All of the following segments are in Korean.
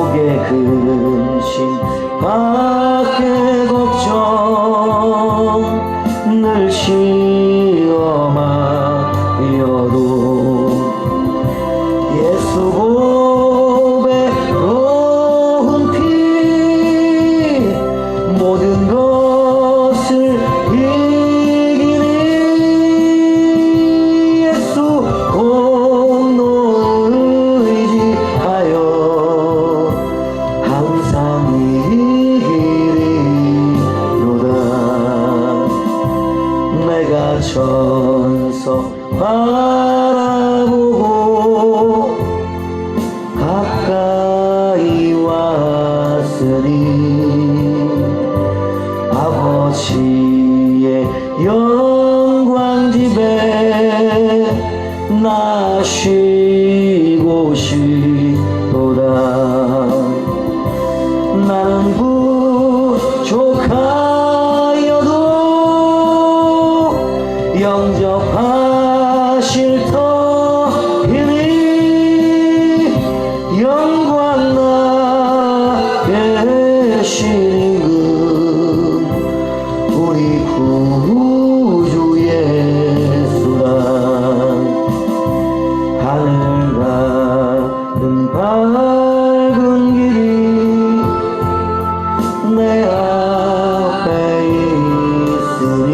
속에 근심 밖에 걱정 늘 시험하여도 예수 보배로운 피 모든 것을 이기니 예수 공로 의지하여 항상 이기리로다. 내가 천성 바라보고 가까이 왔으니 아버지의 영광 집에 나 쉬고 싶도다. 나는 부족하여도 영접하실 터이니 영광 나게 신임금 우리 구주 예수라. 하늘 같은 밝은 길이 내 앞에 있으니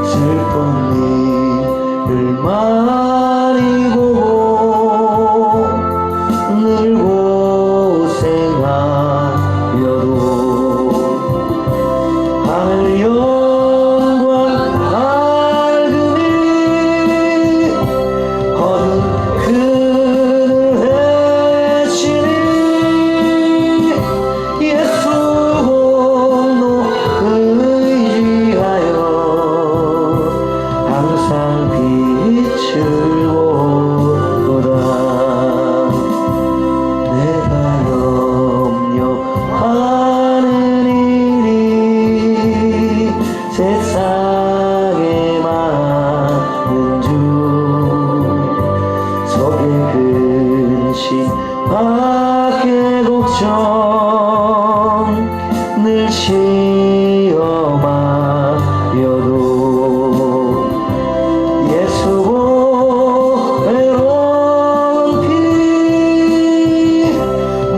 슬픈 일을 많이 보고 늘 고생하여도 하늘 영광 밝으니 어두운 그늘 헤치니 예수 공로 의지하여 항상 빛을 보도다. 내가 염려하는 일이 세상에 많은 중 속에 근심 밖에 걱정 늘 시험하여도 예수 보배로운 피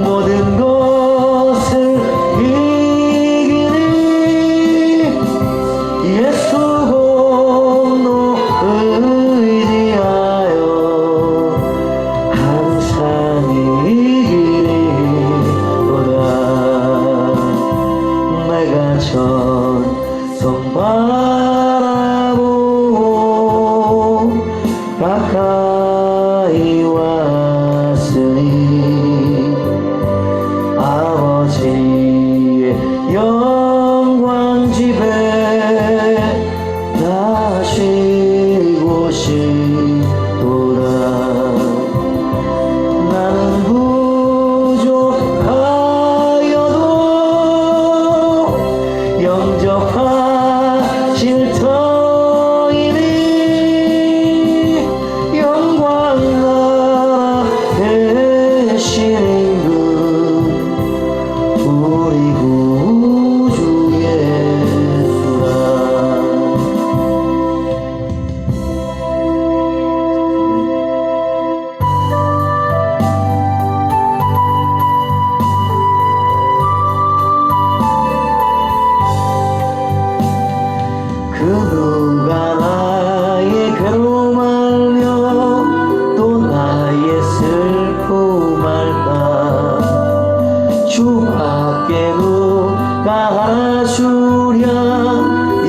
모든 것을 이기니 예수 공로 의지하여 항상 이기리로다. 내가 천성 바라보고 가까이 왔으니 아버지의 영광 집에 나 쉬고 싶도다. 나는 부족하여도 영접하실 터이니 영광 나라 대신임금 우리 구주 예수라. 그 누가 나의 괴로움 알며 또 나의 슬픔 알까. 주 밖에 누가 알아주랴.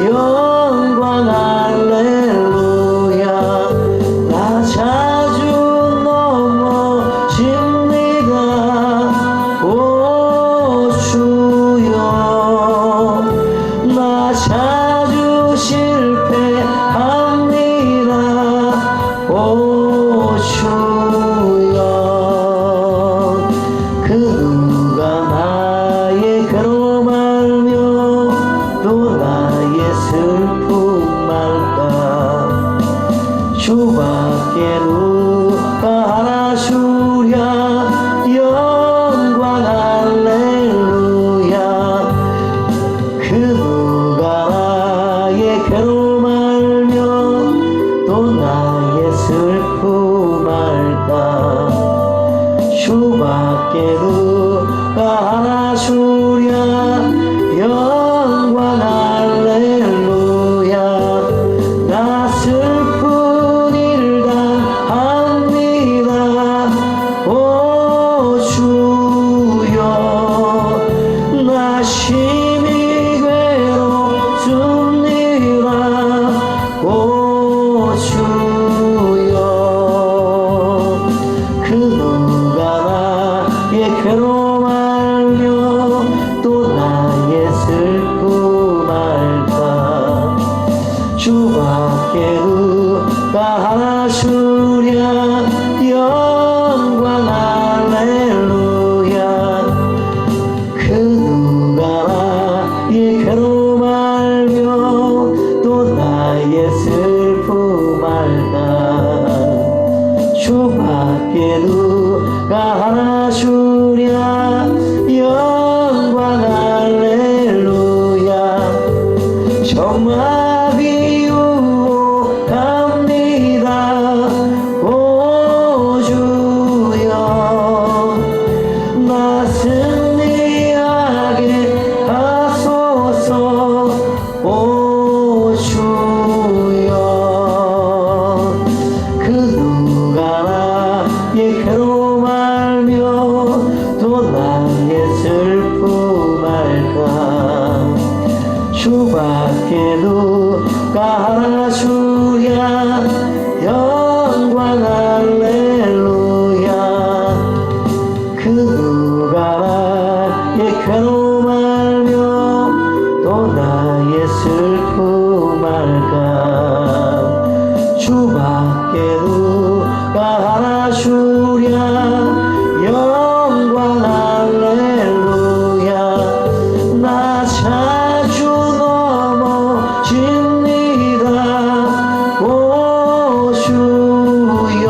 영광 할렐루야. 나 자주 넘어집니다. 오 주여 나 자주 실패합니다. 오 주여 그 누가 나의 괴로움 알며 또 나의 슬픔 알까. 주밖에 누가 알아주랴. 누가 하나 주랴 영광 할렐루야 나 슬픈 일 당합니다 오 주여 나 심히 괴롭습니다 오 주여 그 누가 나의 괴로움 알며 또 나의 슬픔 알까 주밖에 누가 하나 주랴 영광 할렐루야 그 누가 나의 괴로움 알며 또 나의 슬픔 알까 주밖에 누가 하나 주랴 영광 할렐루야 정말 비유혹합니다 오 주여 나 승리하게 하소서 오 주여 그 누가 나의 괴로움 알며 또 나의 슬픔 알까 주밖에 누가 하나 주랴 영광 할렐루야 그 누가 나의 괴로움 알며 또 나의 슬픔 알까 주밖에 누가 하나 주랴 영광 할렐루야 나 자주 넘어집니다 오 주여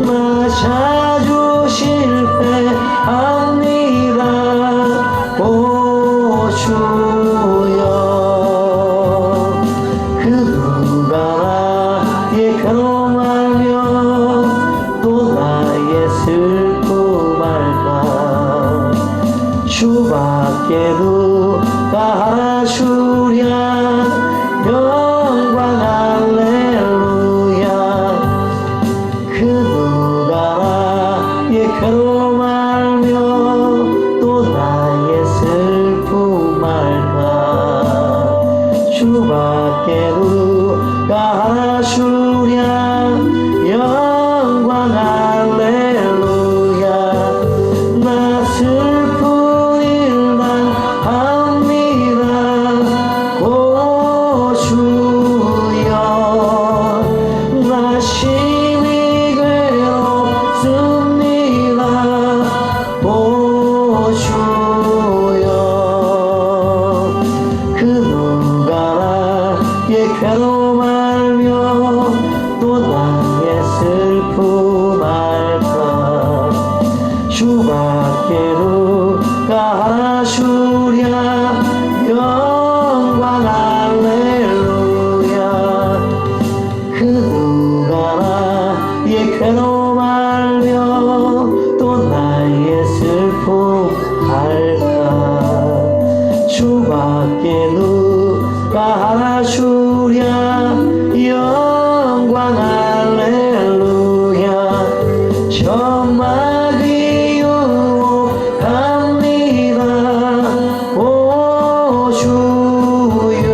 나 자주 실패합니다 오 주여 그 누가 나의 괴로움 알며 또 나의 슬픔 알까 주밖에 누가 하나 주랴 영광 할렐루야 그 누가 나의 괴로움 알며 또 나의 슬픔 알까 주밖에 누가 하나 주랴 영광 할렐루야 나 슬픈 일 당합니다 오 주여 나 심히 괴롭습니다 오 주여 그 누가 나의 괴로움 알며 또 나의 슬픔 알까 주밖에 누가 하나 주랴 영광 할렐루야 그 누가 나의 괴로움 알며 또 나의 슬픔 알까 주밖에 누가 하나 주랴 영광 할렐루야 정말 비유혹합니다 오 주여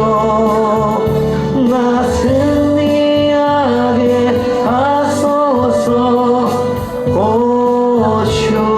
나 승리하게 하소서 오 주여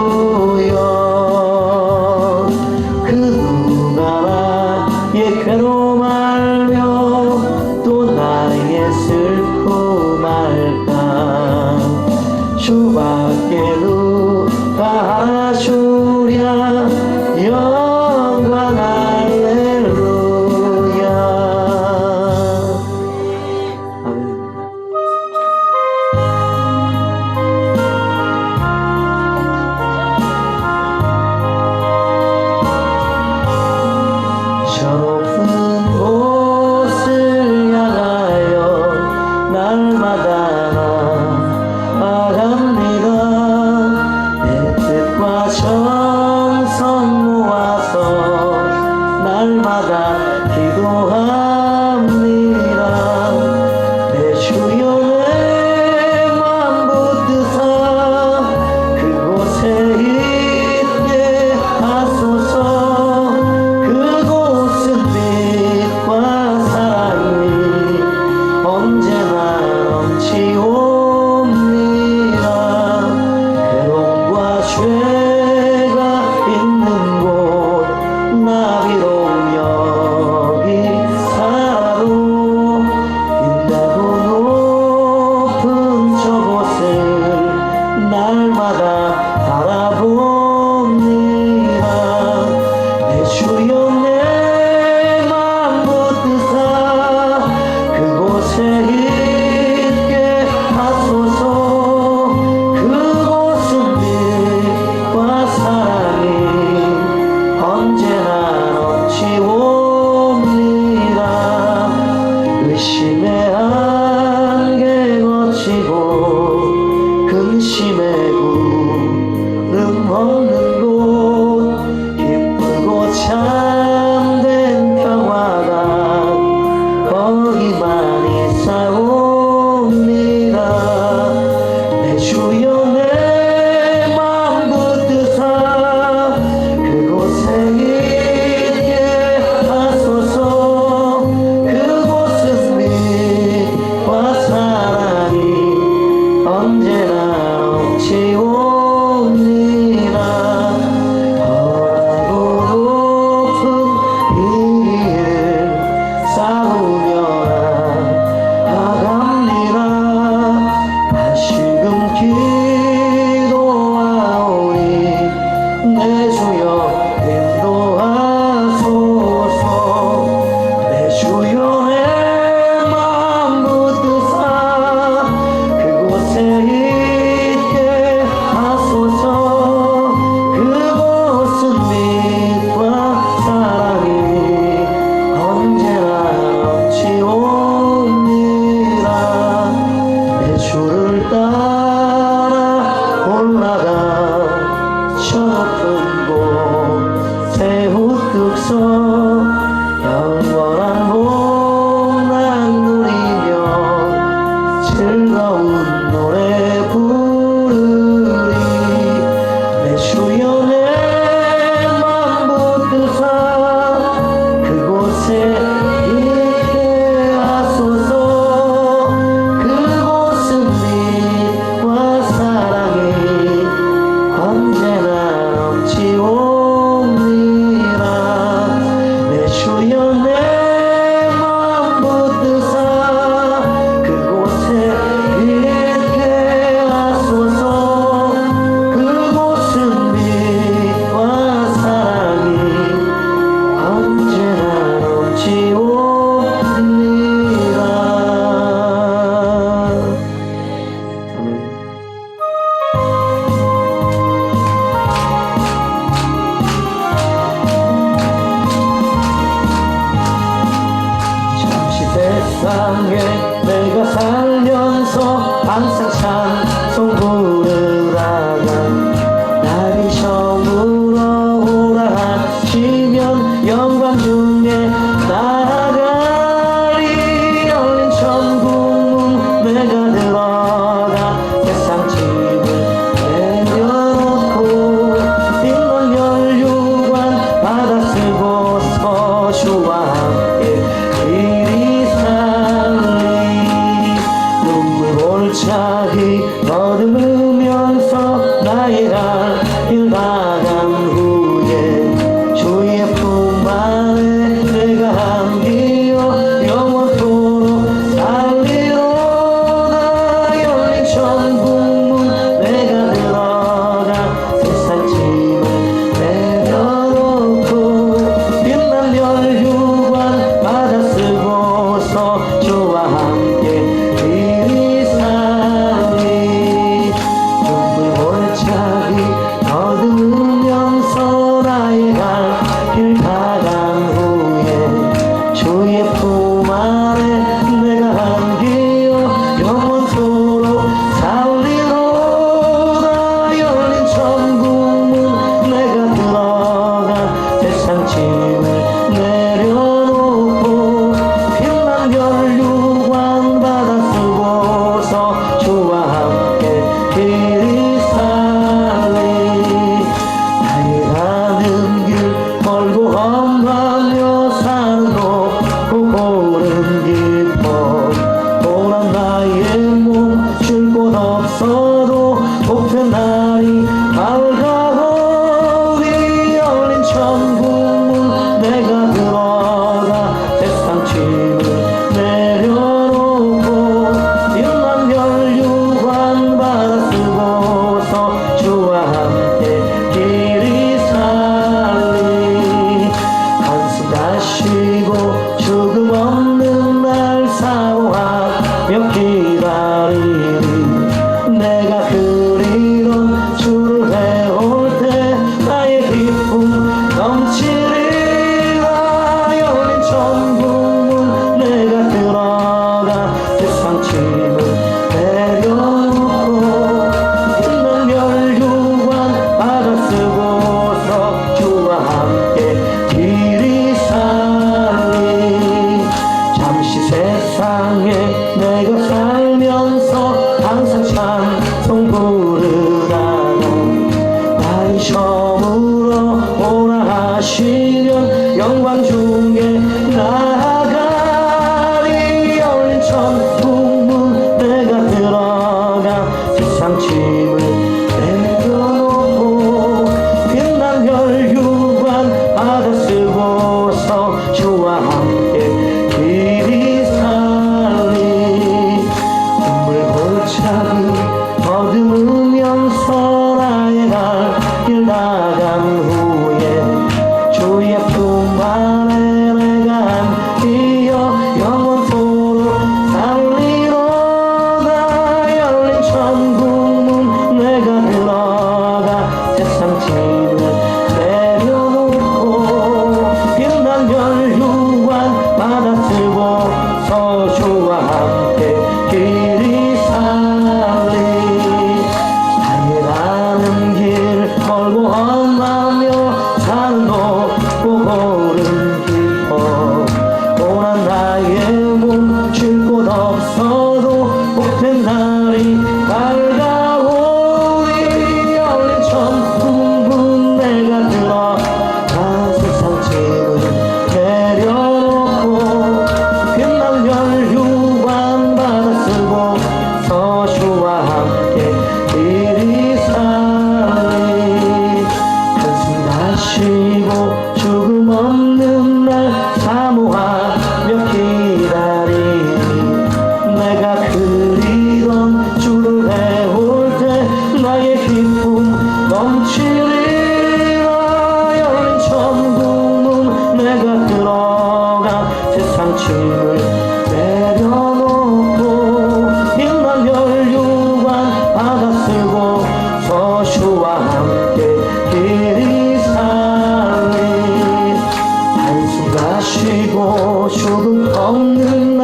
바라봅니다. 내 주여 내 맘 붙드사 그곳에 있게 하소서. 그곳은 빛과 사랑이 언제나 넘치옵니다. 의심의 안개 거치고 근심의 구름 없는 곳 기쁘고 참된 평화가 거기만 있사옵니다. 내 주여 내 맘 붙드사 그곳에 있게 하소서. 그곳은 빛과 사랑이 언제나 넘치옵니다. 험하고 높은 길을 싸우며 나아갑니다. 다시금 기도하오니 내 주여 인도하소서. 내 주여 내 맘 붙드사 그곳에 있게 하소서. 그곳은 빛과 사랑이 언제나 넘치옵니다. 내 주를 따라 올라가 저 높은 곳 새우뚝서 영원한 복락 누리며 즐거운 노래 부르리. 내 주여 내 맘 붙드사 그곳에 있게 하소서. 그곳은 빛과 사랑이 언제나 넘치옵니다. 내 주여 내 맘 붙드사 그곳에 있게 하소서. 그곳은 빛과 사랑이 언제나 넘치옵니다. 아멘. 잠시 세상에 내가 살면서 항상 찬송 부르다가 날이 저물어 오라 하시면 영광 중에 나아가리. 열린 천국 문 내가 들어가 세상 짐을 내려놓고 빛난 혈육관 받아 쓰고서 주와 함께 이리 살리. 눈물 골짜기 거듭으면서 나의 갈 길 나간 후에 주의 품 안에 머물러 오라 하시면 영광 중에 나아가리. 열린 천국문 내가 들어가 세상 짐을 내려놓고 빛난 혈육관 받아 쓰고서 주와 함께 길이 살리. 눈물 골짜기 더듬으면서 나의 갈 길 나간 후에 주의 품 안에 내가 안기어 영원토록 살리로다. 열린 천국문 내가 들어가 세상 짐을 내려놓고 빛난 혈육관 받아 쓰고서 주와 함께 길이 살리. 달려가는 길 멀고 험하며 산은 높고 고른 깊어 고난 나의 몸 쉴 곳 없어도 복된 날이 밝아오리. 열린 천국문 내가 들어가 세상 짐을 내려놓고 빛난 혈육관 받아 쓰고서 주와 함께 길이 살리. 한숨 다쉬고 죽음 없는 날 사모하며 기다리니 내가 그리던 주를 해올 때 나의 기쁨 넘치리라. 열린 천국문 내가 들어가 세상 짐을 내려놓고 빛난 혈육관 받아 쓰고서 주와 함께 길이 살리. 한숨 다쉬고 죽음 없는 날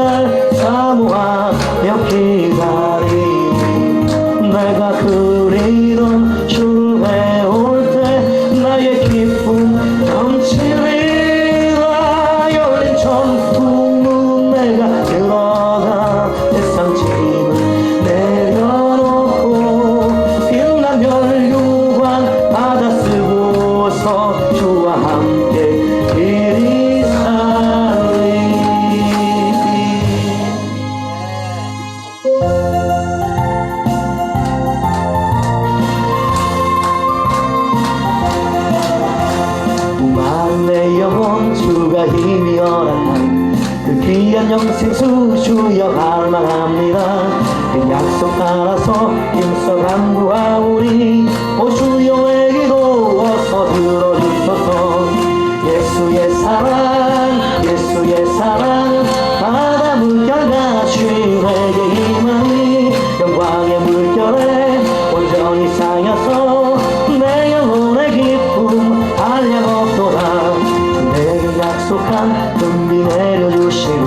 사모하며 기다리니 내가 그리던 주를 해올 때 나의 기쁨 넘치리라. 열린 천국문 내가 들어가 세상 짐을 내려놓고 빛난 혈육관 받아 쓰고서 주와 함께 길이 살리. 무마른 내 영혼 주가 힘이 허락한 그 귀한 영생수 주여 갈망합니다. 그 약속 따라서 힘써 간구하오니 오 주여 내 기도 어서 들어주소서. 예수의 사랑 예수의 사랑 바다 물결같이 내게 임하니 영광의 물결에 온전히 쌓여서 내 영혼의 기쁨 알려없도다. 내게 약속한 은비 내려주시고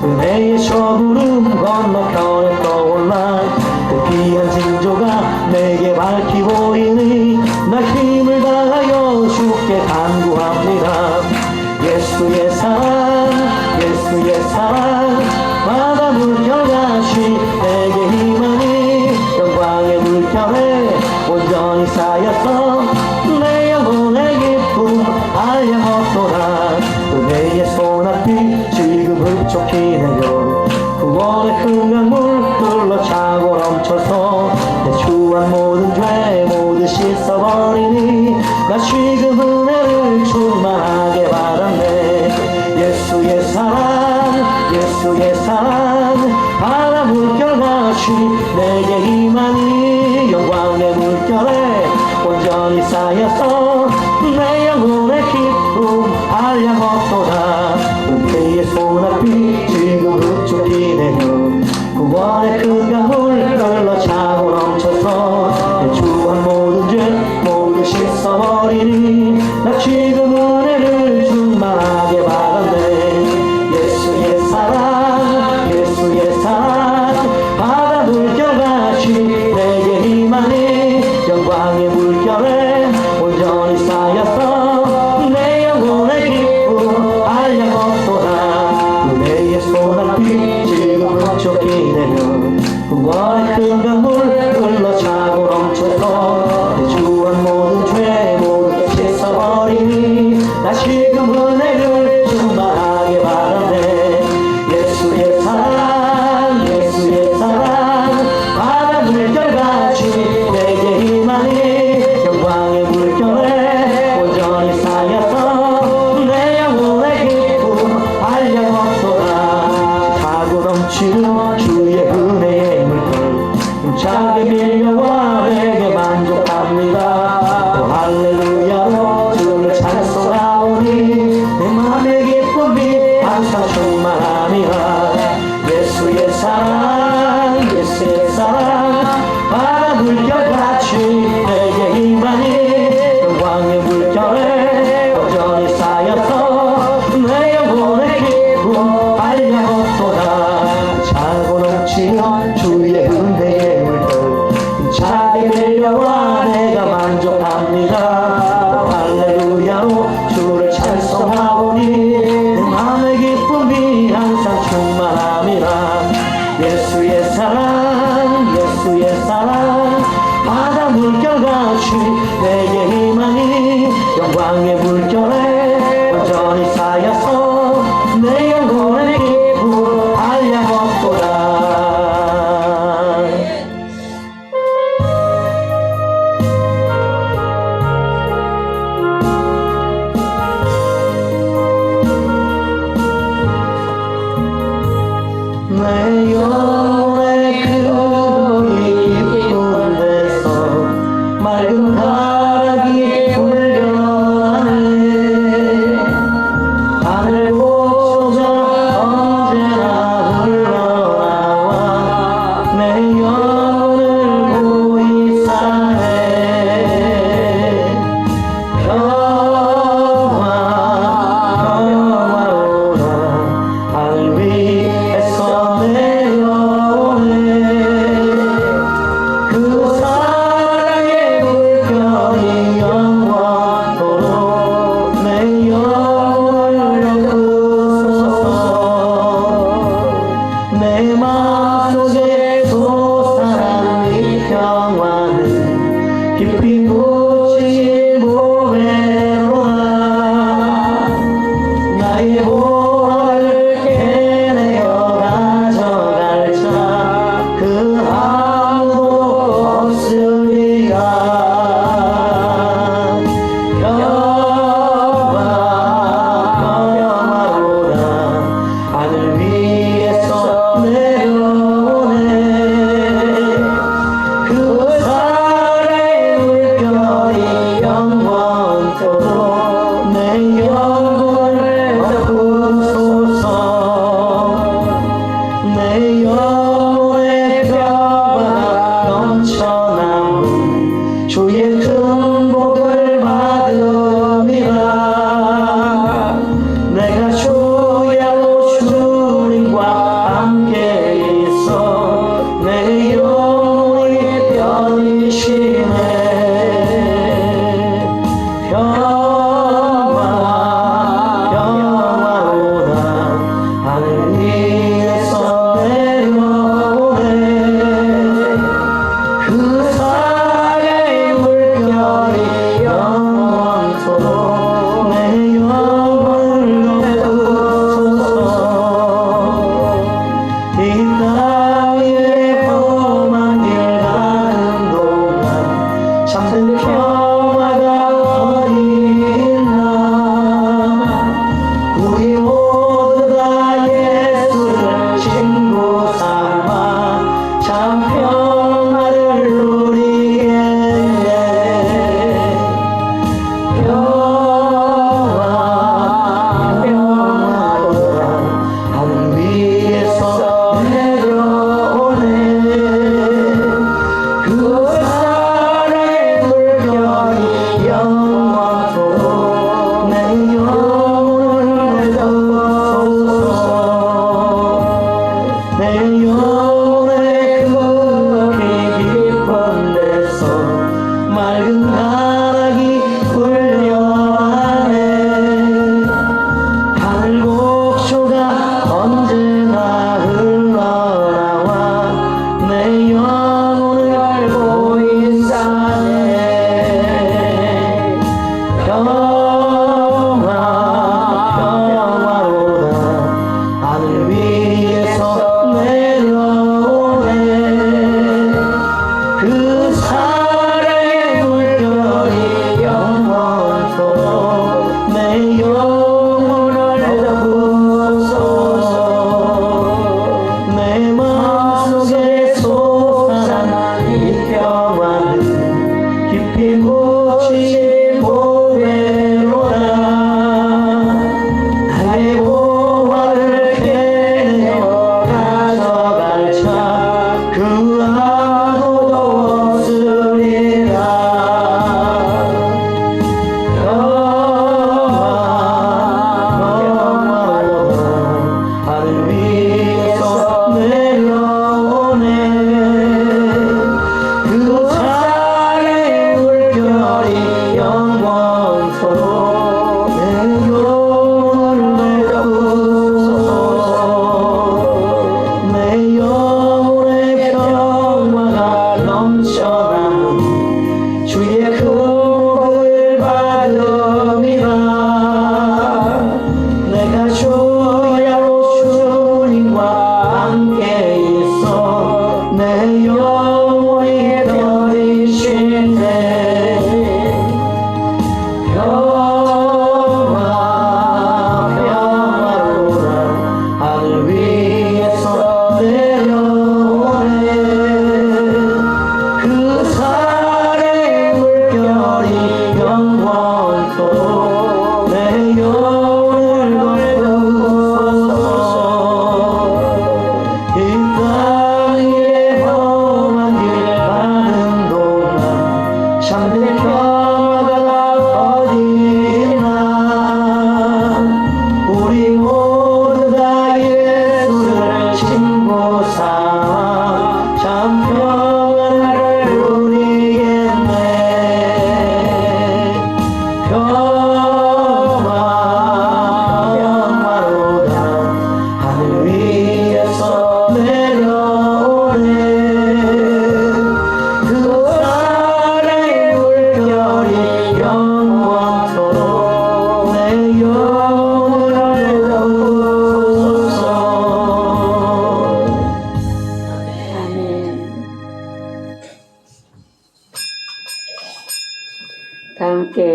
은혜의 저구름 건너 편에 떠올라 그 귀한 징조가 내게 밝히 보이니 나 힘을 다하여 주께 간구합니다. 예수의 사랑 예수의 사랑 바다 물결같이 내게 힘하니 영광의 물결에 온전히 쌓여서 내 영혼의 기쁨 알려없도다. 은혜의 소낙비 지금 흡족히 내려 구원의 큰 강물 흘러차고 넘쳐서 내 추한 모든 죄 모두 씻어버리니 나 지금 은혜를 충만하게 받았네. 예수의 사랑 예수의 사랑 바다 물결같이 내게 임하니 영광의 물결에 온전히 쌓여서 내 영혼의 기쁨 알려없도다. 은혜의 소낙비 지금 흡족히 내려 구원의 큰 강물 흘러차고 넘쳐서 내 추한 모든 죄 모두 씻어버리니 나 지금 은혜를 충만하게 받았네. 예수의 사랑 예수의 사랑 바다 물결같이 내게 임하니 영광의 물결에 온전히 내게 희망이 영광의 물결에 온전히 쌓여서 내 영혼의 기쁨 달려 걷도다. 내 영혼의 그 깊은 데서 맑은 바람이 불려나는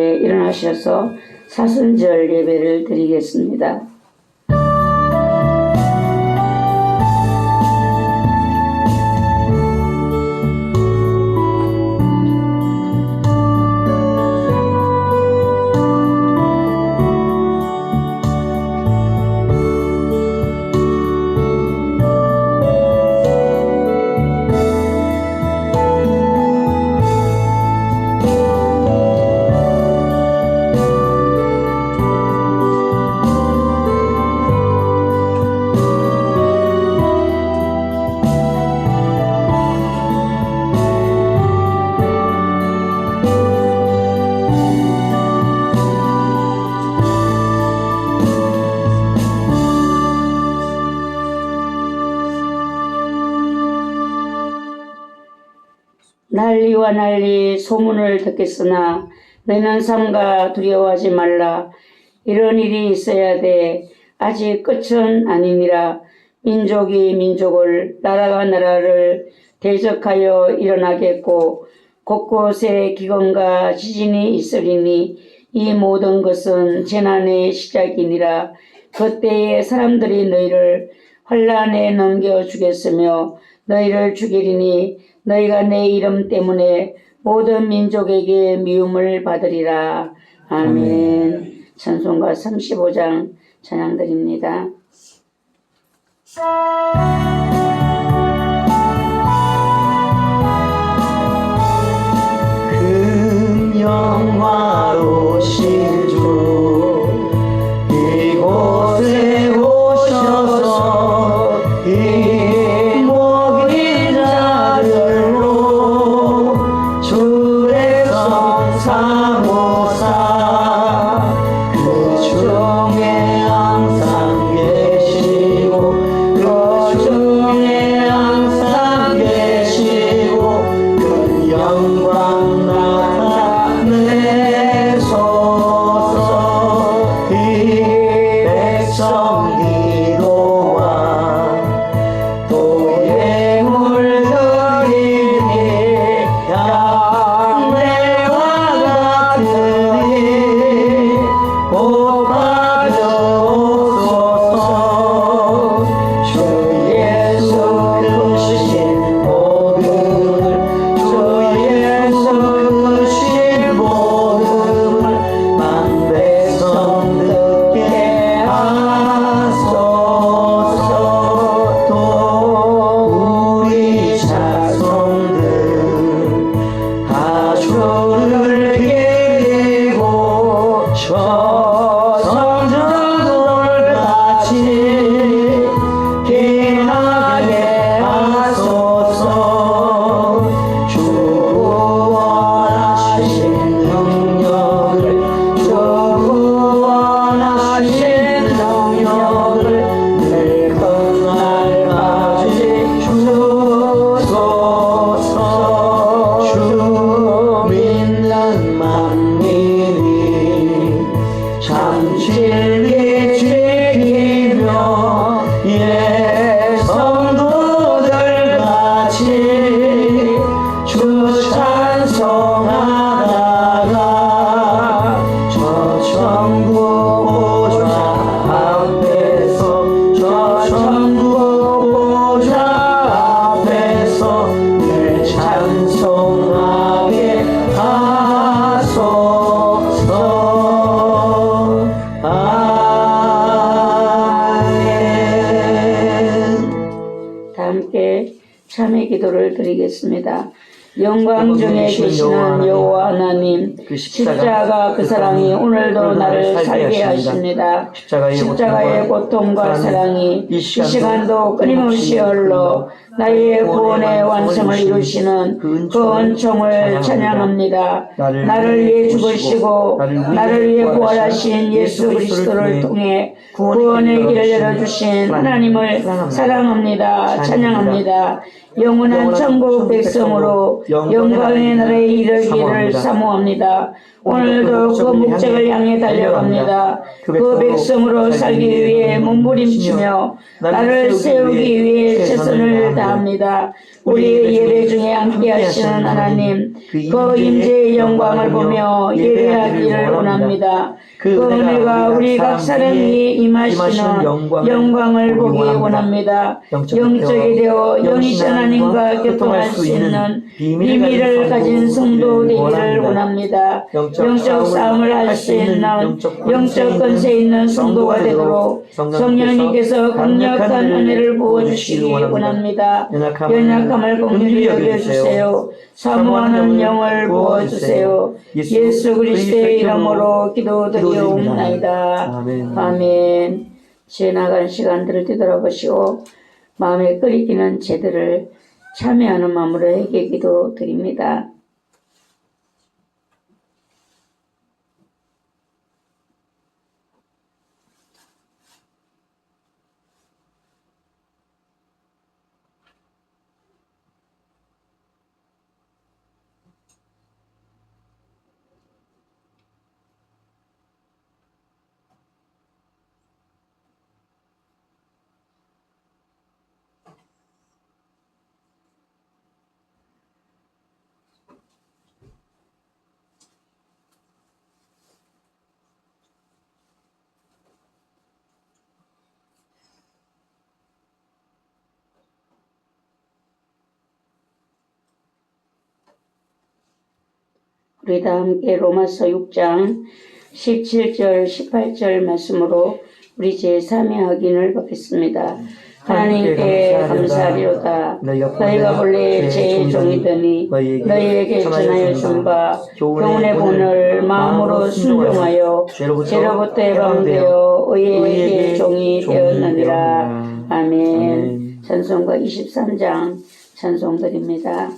함께 일어나셔서 사순절 예배를 드리겠습니다. 난리와 난리 소문을 듣겠으나 너희는 삼가 두려워하지 말라. 이런 일이 있어야 돼. 아직 끝은 아니니라. 민족이 민족을, 나라가 나라를 대적하여 일어나겠고 곳곳에 기근과 지진이 있으리니 이 모든 것은 재난의 시작이니라. 그때에 사람들이 너희를 환난에 넘겨주겠으며 너희를 죽이리니 너희가 내 이름 때문에 모든 민족에게 미움을 받으리라. 아멘. 찬송가 35장 찬양드립니다. 큰 영화로신 주 이곳에 오셔서 이 목인 자들로 주의 성 사모사 그 중에 항상 계시고 그 중에 항상 계시고 그 영광 나타내소서. 이 백성 기도와 또 예물 드리니 양매와 같으니 복 받으옵소서. 주 예수 크신 복음을 주 예수 크신 복음을 만 백성 듣게 하소서. 또 우리 자손들 다 주를 기리고 저 성전돌같이 빛나게 하소서. 주 구원하신 능력을 주 구원하신 능력을 늘 끝날까지 주소서. 주 믿는 만민이 참 진리 지키며 성도들 같이 주 찬송하다가 저 천국 보좌 앞에서 저 천국 보좌 앞에서 늘 찬송하게 하소서. 아멘. 다 함께 참회 기도를 드리겠습니다. 영광 중에 계시는 여호와 하나님, 십자가 그 사랑이 오늘도 나를 살게 하십니다. 십자가의 고통과 사랑이 이 시간도 끊임없이 흘러 나의 구원의 완성을 이루시는 그 은총을 찬양합니다. 나를 위해 죽으시고 나를 위해 부활하신 예수 그리스도를 통해 구원의 길을 열어주신 하나님을 사랑합니다. 찬양합니다. 영원한 천국 백성으로 영광의 나라에 이르기를 사모합니다. 오늘도 그 목적을 향해 달려갑니다. 그 백성으로 살기 위해 몸부림치며 나를 세우기 위해 최선을 다합니다. 우리의 예배 중에 함께 하시는 하나님, 그 임재의 영광을 보며 예배하기를 원합니다. 그 은혜가 우리 각 사람이 임하시는 영광을 보기 원합니다. 영적이 되어 영이신 하나님과 교통할 수 있는 비밀을 가진 성도 되기를 원합니다. 영적 싸움을 할 수 있는 영적 권세 있는 성도가 되도록 성령님께서 강력한 은혜를 부어주시기 원합니다. 연약함을 긍휼히 여겨주세요. 사모하는 영을 부어주세요. 예수 그리스도의 이름으로 기도드리옵나이다. 아멘. 지나간 시간들을 되돌아보시고 마음에 끓이기는 제들을 참여하는 마음으로 회개 기도드립니다. 우리 다 함께 로마서 6장 17절 18절 말씀으로 우리 제3의 확인을 받겠습니다. 하나님께 감사하리로다. 너희가 본래 제 종이더니 너희에게 전하여 준 바 교훈의 본을 마음으로 순종하여 죄로부터 해방되어 의의 종이 되었느니라. 아멘. 찬송가 23장 찬송드립니다.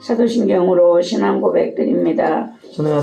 사도신경으로 신앙 고백드립니다.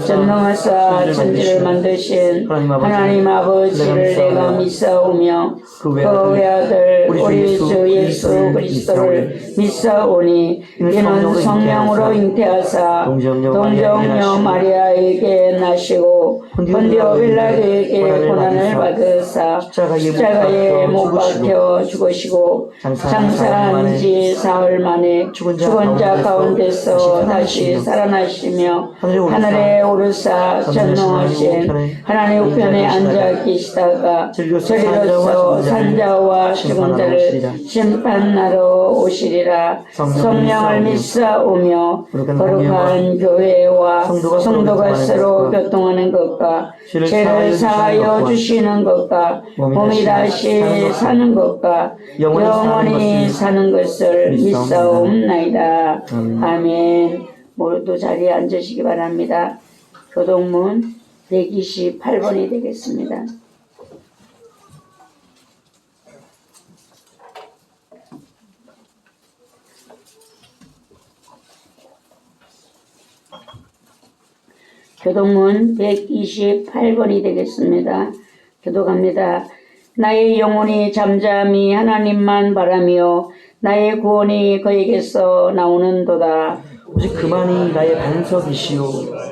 전능하사 천지를 만드신 하나님 아버지를 내가 믿사오며 그 외아들 우리 주 예수 그리스도를 믿사오니 이는 성령으로 잉태하사 동정녀 마리아에게 나시고 본디오 빌라도에게 고난을 받으사 십자가에 못 박혀 죽으시고 장사한 지 사흘 만에 죽은 자 가운데서 다시 살아나시며 하늘에 오르사 전능하신 하나님 우편에 앉아 계시다가 저리로서 산자와 죽은 자를 심판하러 오시리라. 성령을 믿사오며 거룩한 교회와 성도가 서로 교통하는 것과 죄를 사하여 주시는 것과 몸이 다시 사는 것과 영원히 사는 것을 믿사옵나이다. 아멘. 모두 자리에 앉으시기 바랍니다. 교동문 128번이 되겠습니다. 교동문 128번이 되겠습니다. 교독합니다. 나의 영혼이 잠잠히 하나님만 바라며 나의 구원이 그에게서 나오는도다. 오직 그만이 나의 반석이시오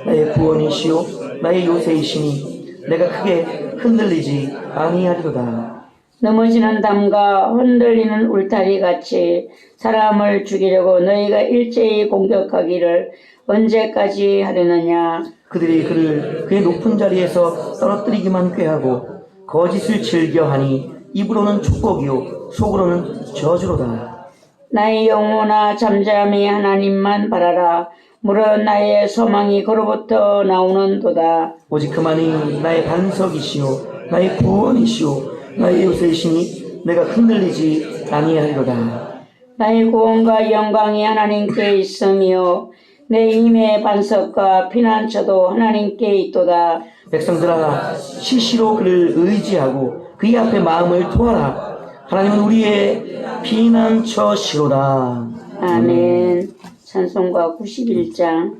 나의 구원이시오 나의 요새이시니 내가 크게 흔들리지 아니하리로다. 넘어지는 담과 흔들리는 울타리 같이 사람을 죽이려고 너희가 일제히 공격하기를 언제까지 하려느냐. 그들이 그를 그의 높은 자리에서 떨어뜨리기만 꾀하고 거짓을 즐겨하니 입으로는 축복이요 속으로는 저주로다. 나의 영혼아 잠잠히 하나님만 바라라. 물은 나의 소망이 그로부터 나오는도다. 오직 그만이 나의 반석이시요 나의 구원이시요 나의 요새이시니 내가 흔들리지 아니하리로다. 나의 구원과 영광이 하나님께 있으며 내 힘의 반석과 피난처도 하나님께 있도다. 백성들아 시시로 그를 의지하고 그의 앞에 마음을 토하라. 하나님은 우리의 피난처시로다. 아멘. 찬송가 91장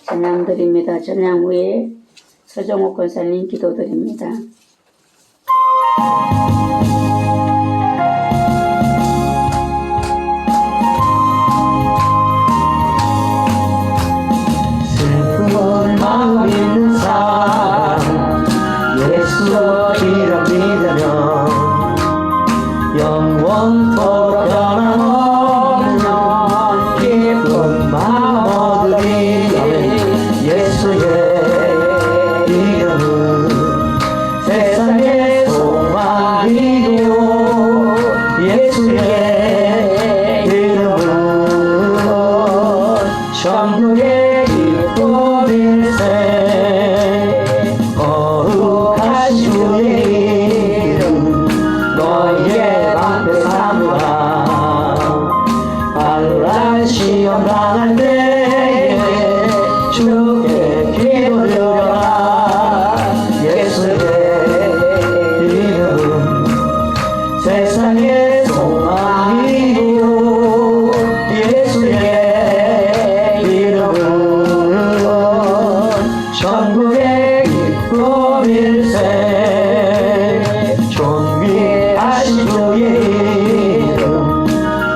찬양 드립니다. 찬양 후에 서정옥 권사님 기도드립니다. 슬픈 마음 있는 사람 예수 이름 믿으면 영원토록 변함없는 기쁜 마음 얻으리. 예수의 이름은 세상의 소망이요 예수의 이름은 천국의 기쁨일세. 거룩한 주의 이름 너희의 방패 삼으라. 환난 시험 당할 때에 주께 기도드려라. 예수의 이름은 세상의 소망이요 예수의 이름은 천국의 기쁨일세. 존귀하신 주의 이름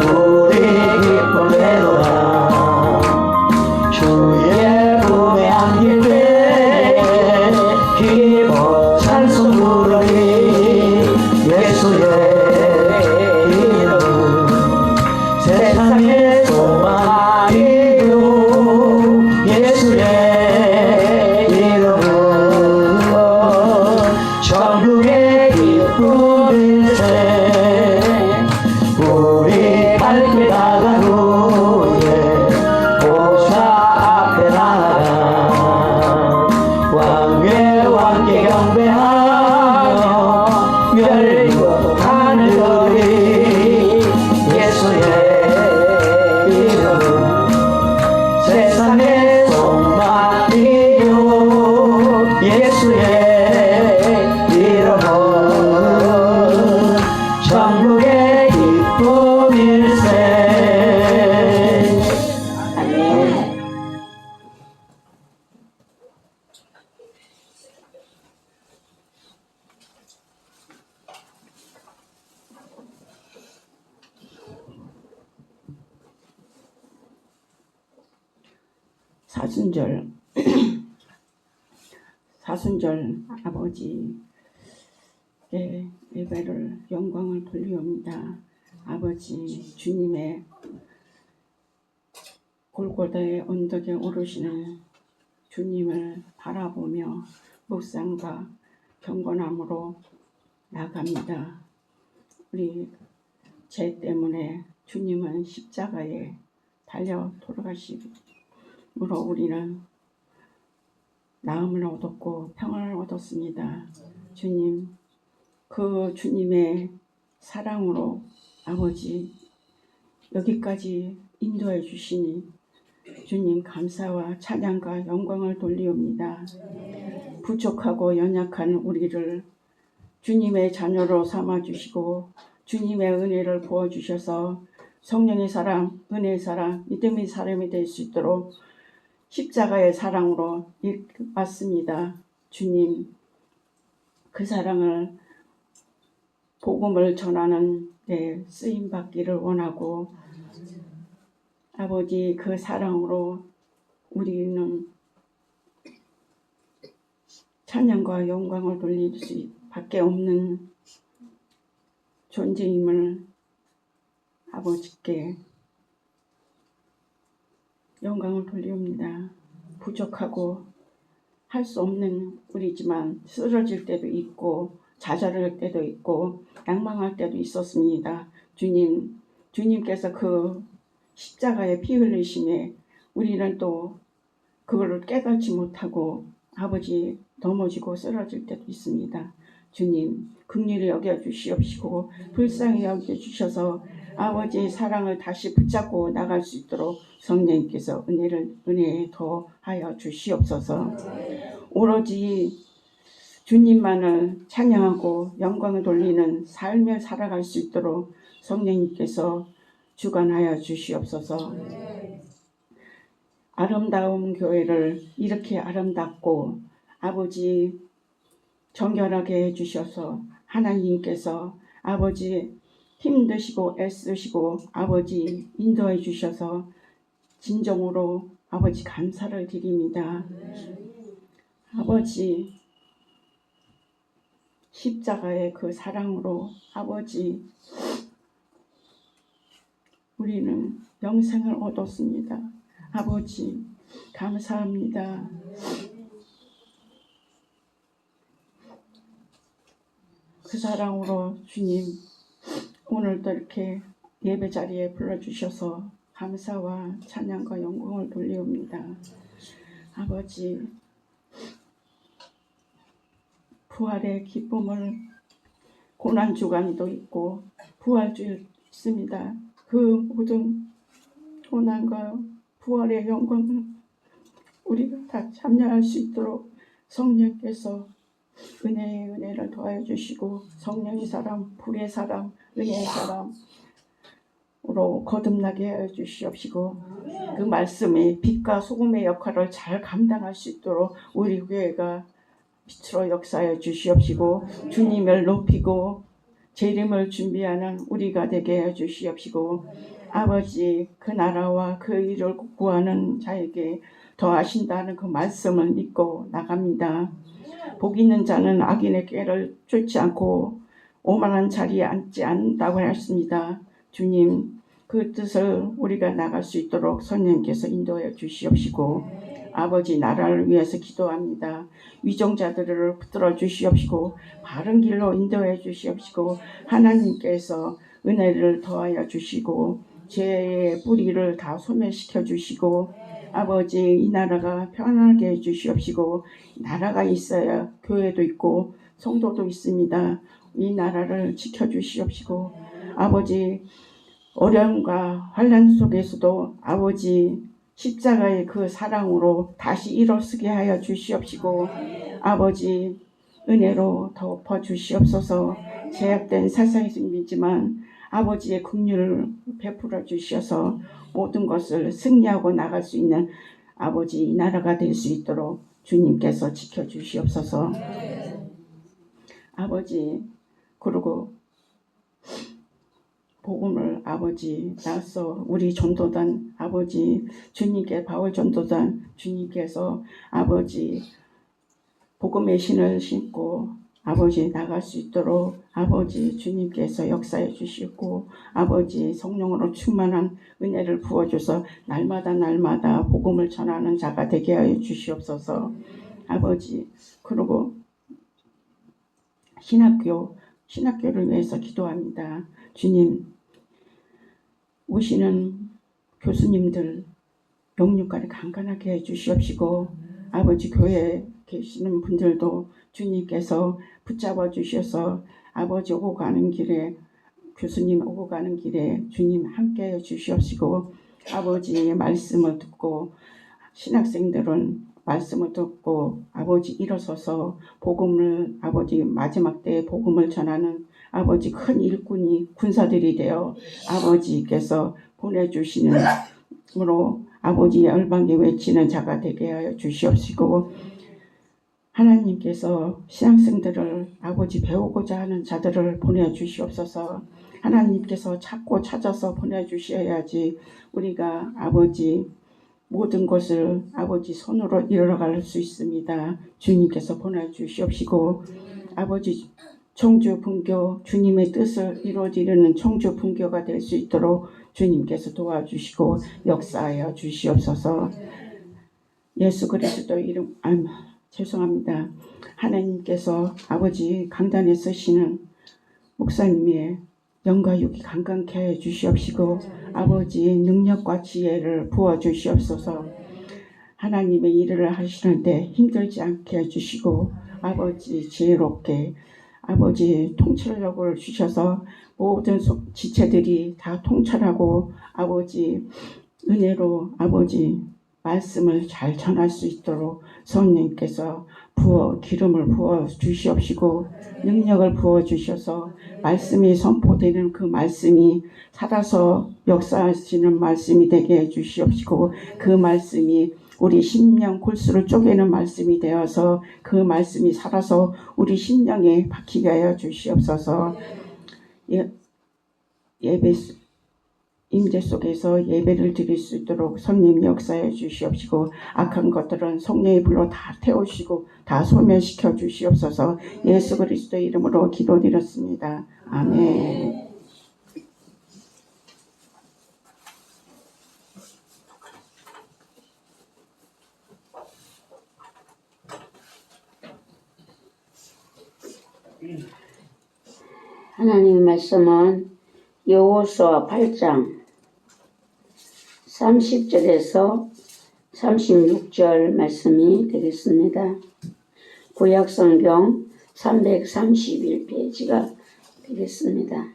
우리 기쁨 내도다. 주의 품에 안길 때에 기뻐 찬송 부르리. 예수의 이름은 세상의 소망이요 예수의 이름은 천국의 기쁨일세. 우리 밝게 나간 후에 보좌 앞에 나가 왕의 왕께 경배하며 멸리고 하늘들이. 예수의 이름은 세상의 소망이요 예수의 이름은 천국의 기쁨일세. 아멘. 사순절 아버지께 예배를 영광을 돌리옵니다. 아버지 주님의 골고다의 언덕에 오르시는 주님을 바라보며 묵상과 경건함으로 나갑니다. 우리 죄 때문에 주님은 십자가에 달려 돌아가심으로 우리는 나음을 얻었고 평안을 얻었습니다. 주님, 그 주님의 사랑으로 아버지 여기까지 인도해 주시니 주님 감사와 찬양과 영광을 돌리옵니다. 부족하고 연약한 우리를 주님의 자녀로 삼아주시고 주님의 은혜를 부어주셔서 성령의 사람, 은혜의 사람, 믿음의 사람이 될 수 있도록 십자가의 사랑으로 왔습니다. 주님, 그 사랑을 복음을 전하는 데 쓰임받기를 원하고 아버지 그 사랑으로 우리는 찬양과 영광을 돌릴 수밖에 없는 존재임을 아버지께 영광을 돌리옵니다. 부족하고 할 수 없는 우리지만 쓰러질 때도 있고 좌절할 때도 있고 낭망할 때도 있었습니다. 주님께서 그 십자가의 피 흘리심에 우리는 또 그거를 깨닫지 못하고 아버지 넘어지고 쓰러질 때도 있습니다. 주님 긍휼히 여겨주시옵시고 불쌍히 여겨주셔서 아버지의 사랑을 다시 붙잡고 나갈 수 있도록 성령님께서 은혜에 더하여 주시옵소서. 오로지 주님만을 찬양하고 영광을 돌리는 삶을 살아갈 수 있도록 성령님께서 주관하여 주시옵소서. 아름다운 교회를 이렇게 아름답고 아버지 정결하게 해주셔서 하나님께서 아버지 힘드시고 애쓰시고 아버지 인도해 주셔서 진정으로 아버지 감사를 드립니다. 아버지 십자가의 그 사랑으로 아버지 우리는 영생을 얻었습니다. 아버지 감사합니다. 그 사랑으로 주님 오늘도 이렇게 예배 자리에 불러주셔서 감사와 찬양과 영광을 돌리옵니다. 아버지 부활의 기쁨을 고난주간도 있고 부활주일 있습니다. 그 모든 고난과 부활의 영광을 우리가 다 참여할 수 있도록 성령께서 은혜의 은혜를 더하여 주시고 성령의 사람, 불의 사람, 은혜의 사람으로 거듭나게 하여 주시옵시고 그 말씀이 빛과 소금의 역할을 잘 감당할 수 있도록 우리 교회가 빛으로 역사하여 주시옵시고 주님을 높이고 재림을 준비하는 우리가 되게 해 주시옵시고 아버지 그 나라와 그 일을 구하는 자에게 더하신다는 그 말씀을 믿고 나갑니다. 복 있는 자는 악인의 꾀를 쫓지 않고 오만한 자리에 앉지 않는다고 했습니다. 주님 그 뜻을 우리가 나갈 수 있도록 성령께서 인도해 주시옵시고 아버지 나라를 위해서 기도합니다. 위정자들을 붙들어 주시옵시고 바른 길로 인도해 주시옵시고 하나님께서 은혜를 더하여 주시고 죄의 뿌리를 다 소멸시켜 주시고 아버지 이 나라가 편하게 해 주시옵시고 나라가 있어야 교회도 있고 성도도 있습니다. 이 나라를 지켜 주시옵시고 아버지 어려움과 환난 속에서도 아버지 십자가의 그 사랑으로 다시 일어서게 하여 주시옵시고 아버지 은혜로 덮어 주시옵소서. 제약된 세상이지만 아버지의 긍휼을 베풀어 주셔서 모든 것을 승리하고 나갈 수 있는 아버지 이 나라가 될 수 있도록 주님께서 지켜주시옵소서. 아버지 그리고 복음을 아버지 나서 우리 전도단 아버지 주님께 바울 전도단 주님께서 아버지 복음의 신을 신고 아버지 나갈 수 있도록 아버지 주님께서 역사해 주시고 아버지 성령으로 충만한 은혜를 부어줘서 날마다 복음을 전하는 자가 되게 하여 주시옵소서. 아버지 그리고 신학교를 위해서 기도합니다. 주님 오시는 교수님들 영육가를 강건하게 해주시옵시고 아버지 교회에 계시는 분들도 주님께서 붙잡아 주셔서 아버지 오고 가는 길에 교수님 오고 가는 길에 주님 함께 해주시옵시고 아버지의 말씀을 듣고 신학생들은 말씀을 듣고 아버지 일어서서 복음을 아버지 마지막 때에 복음을 전하는 아버지 큰 일꾼이 군사들이 되어 아버지께서 보내주시는 으로 아버지 열방에 외치는 자가 되게 하여 주시옵시고 하나님께서 신학생들을 아버지 배우고자 하는 자들을 보내주시옵소서. 하나님께서 찾고 찾아서 보내주셔야지 우리가 아버지 모든 것을 아버지 손으로 이뤄갈 수 있습니다. 주님께서 보내주시옵시고 아버지 청주 분교 주님의 뜻을 이루어지려는 청주 분교가 될 수 있도록 주님께서 도와주시고 역사하여 주시옵소서. 예수 그리스도 이름 죄송합니다. 하나님께서 아버지 강단에 쓰시는 목사님의 영과 육이 강건케 해 주시옵시고 아버지 능력과 지혜를 부어 주시옵소서. 하나님의 일을 하시는데 힘들지 않게 해주시고 아버지 지혜롭게 아버지 통찰력을 주셔서 모든 지체들이 다 통찰하고 아버지 은혜로 아버지 말씀을 잘 전할 수 있도록 성령님께서 기름을 부어 주시옵시고 능력을 부어 주셔서 말씀이 선포되는 그 말씀이 살아서 역사하시는 말씀이 되게 해 주시옵시고 그 말씀이 우리 심령 골수를 쪼개는 말씀이 되어서 그 말씀이 살아서 우리 심령에 박히게 하여 주시옵소서. 예배 임재 속에서 예배를 드릴 수 있도록 성령 역사해 주시옵시고 악한 것들은 성령의 불로 다 태우시고 다 소멸시켜 주시옵소서. 예수 그리스도의 이름으로 기도드렸습니다. 아멘. 하나님의 말씀은 여호수아 8장 30절에서 36절 말씀이 되겠습니다. 구약성경 331페이지가 되겠습니다.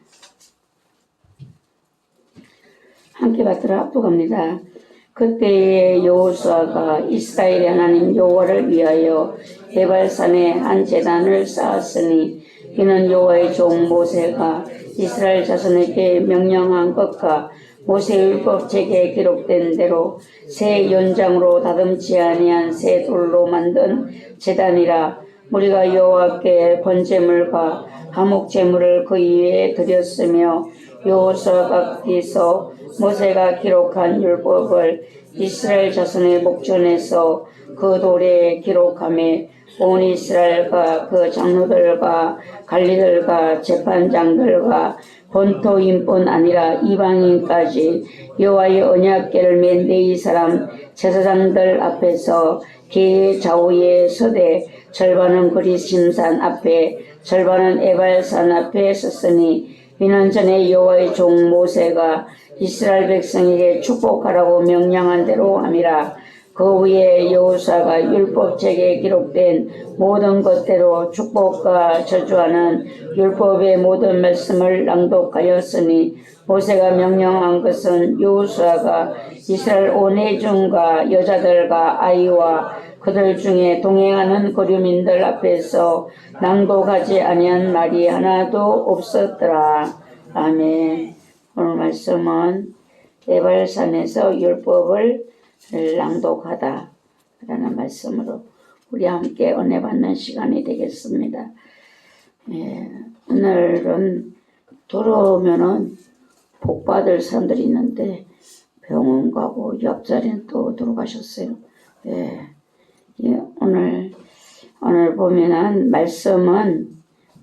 함께 받들어 합독합니다. 그때에 여호수아가 이스라엘의 하나님 여호와를 위하여 에발산에 한 제단을 쌓았으니 이는 여호와의 종 모세가 이스라엘 자손에게 명령한 것과 모세율법책에 기록된 대로 새 연장으로 다듬지 아니한 새 돌로 만든 제단이라. 우리가 여호와께 번제물과 화목제물을 그 위에 드렸으며 여호수아가 거기서 모세가 기록한 율법을 이스라엘 자손의 목전에서 그 돌에 기록하며 온 이스라엘과 그 장로들과 관리들과 재판장들과 본토인뿐 아니라 이방인까지 여호와의 언약궤를 맨 네 사람 제사장들 앞에서 궤의 좌우에 서되 절반은 그리심산 앞에 절반은 에발산 앞에 섰으니 이는 전에 여호와의 종 모세가 이스라엘 백성에게 축복하라고 명령한 대로 함이라. 그 위에 여호수아가 율법책에 기록된 모든 것대로 축복과 저주하는 율법의 모든 말씀을 낭독하였으니 모세가 명령한 것은 여호수아가 이스라엘 온 회중과 여자들과 아이와 그들 중에 동행하는 거류민들 앞에서 낭독하지 아니한 말이 하나도 없었더라. 아멘. 오늘 말씀은 에발산에서 율법을 낭독하다 라는 말씀으로 우리 함께 은혜 받는 시간이 되겠습니다. 오늘은 돌아오면은 복 받을 사람들이 있는데 병원 가고 옆자리는 또 돌아가셨어요. 오늘 보면은 말씀은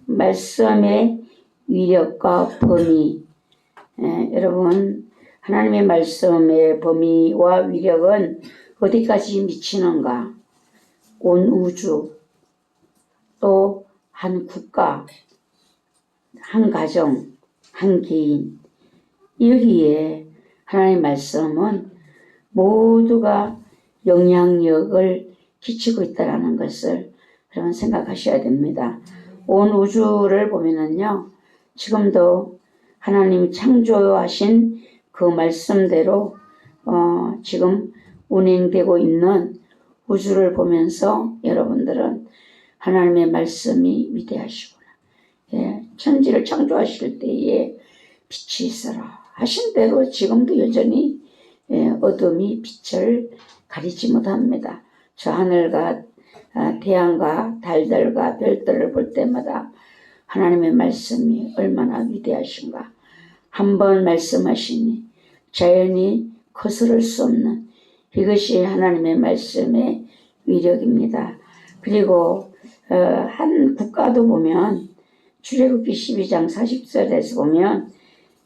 말씀의 위력과 범위. 여러분 하나님의 말씀의 범위와 위력은 어디까지 미치는가? 온 우주, 또 한 국가, 한 가정, 한 개인, 여기에 하나님의 말씀은 모두가 영향력을 끼치고 있다는 것을 여러분 생각하셔야 됩니다. 온 우주를 보면은요, 지금도 하나님이 창조하신 그 말씀대로 지금 운행되고 있는 우주를 보면서 여러분들은 하나님의 말씀이 위대하시구나. 천지를 창조하실 때에 빛이 있어라 하신 대로 지금도 여전히 어둠이 빛을 가리지 못합니다. 저 하늘과 태양과 달들과 별들을 볼 때마다 하나님의 말씀이 얼마나 위대하신가. 한번 말씀하시니 자연이 거스를 수 없는 이것이 하나님의 말씀의 위력입니다. 그리고 한 국가도 보면 출애굽기 12장 40절에서 보면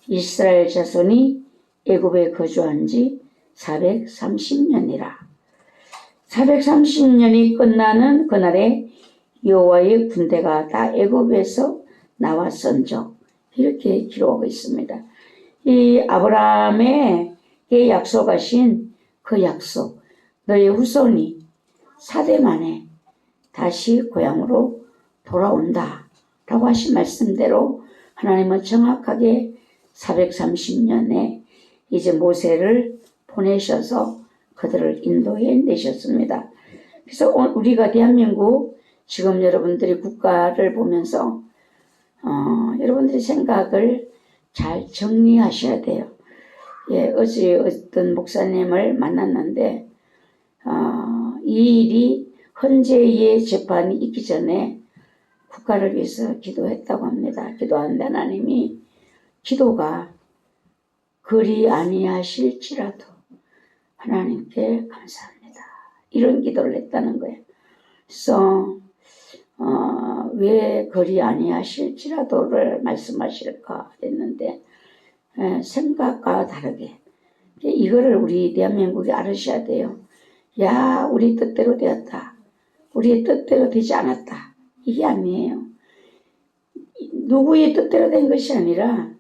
이스라엘 자손이 애굽에 거주한 지 430년이라. 430년이 끝나는 그날에 여호와의 군대가 다 애굽에서 나왔은즉 이렇게 기록하고 있습니다. 이 아브라함에게 약속하신 그 약속, 너의 후손이 4대 만에 다시 고향으로 돌아온다 라고 하신 말씀대로 하나님은 정확하게 430년에 이제 모세를 보내셔서 그들을 인도해 내셨습니다. 그래서 우리가 대한민국 지금 여러분들이 국가를 보면서 여러분들이 생각을 잘 정리하셔야 돼요. 예, 어제 어떤 목사님을 만났는데 이 일이 헌재의 재판이 있기 전에 국가를 위해서 기도했다고 합니다. 기도하는데 하나님이 기도가 그리 아니하실지라도 하나님께 감사합니다. 이런 기도를 했다는 거예요. 그래서 왜 그리 아니하실지라도를 말씀하실까 했는데 생각과 다르게 이거를 우리 대한민국이 알으셔야 돼요. 야, 우리 뜻대로 되었다. 우리의 뜻대로 되지 않았다. 이게 아니에요. 누구의 뜻대로 된 것이 아니라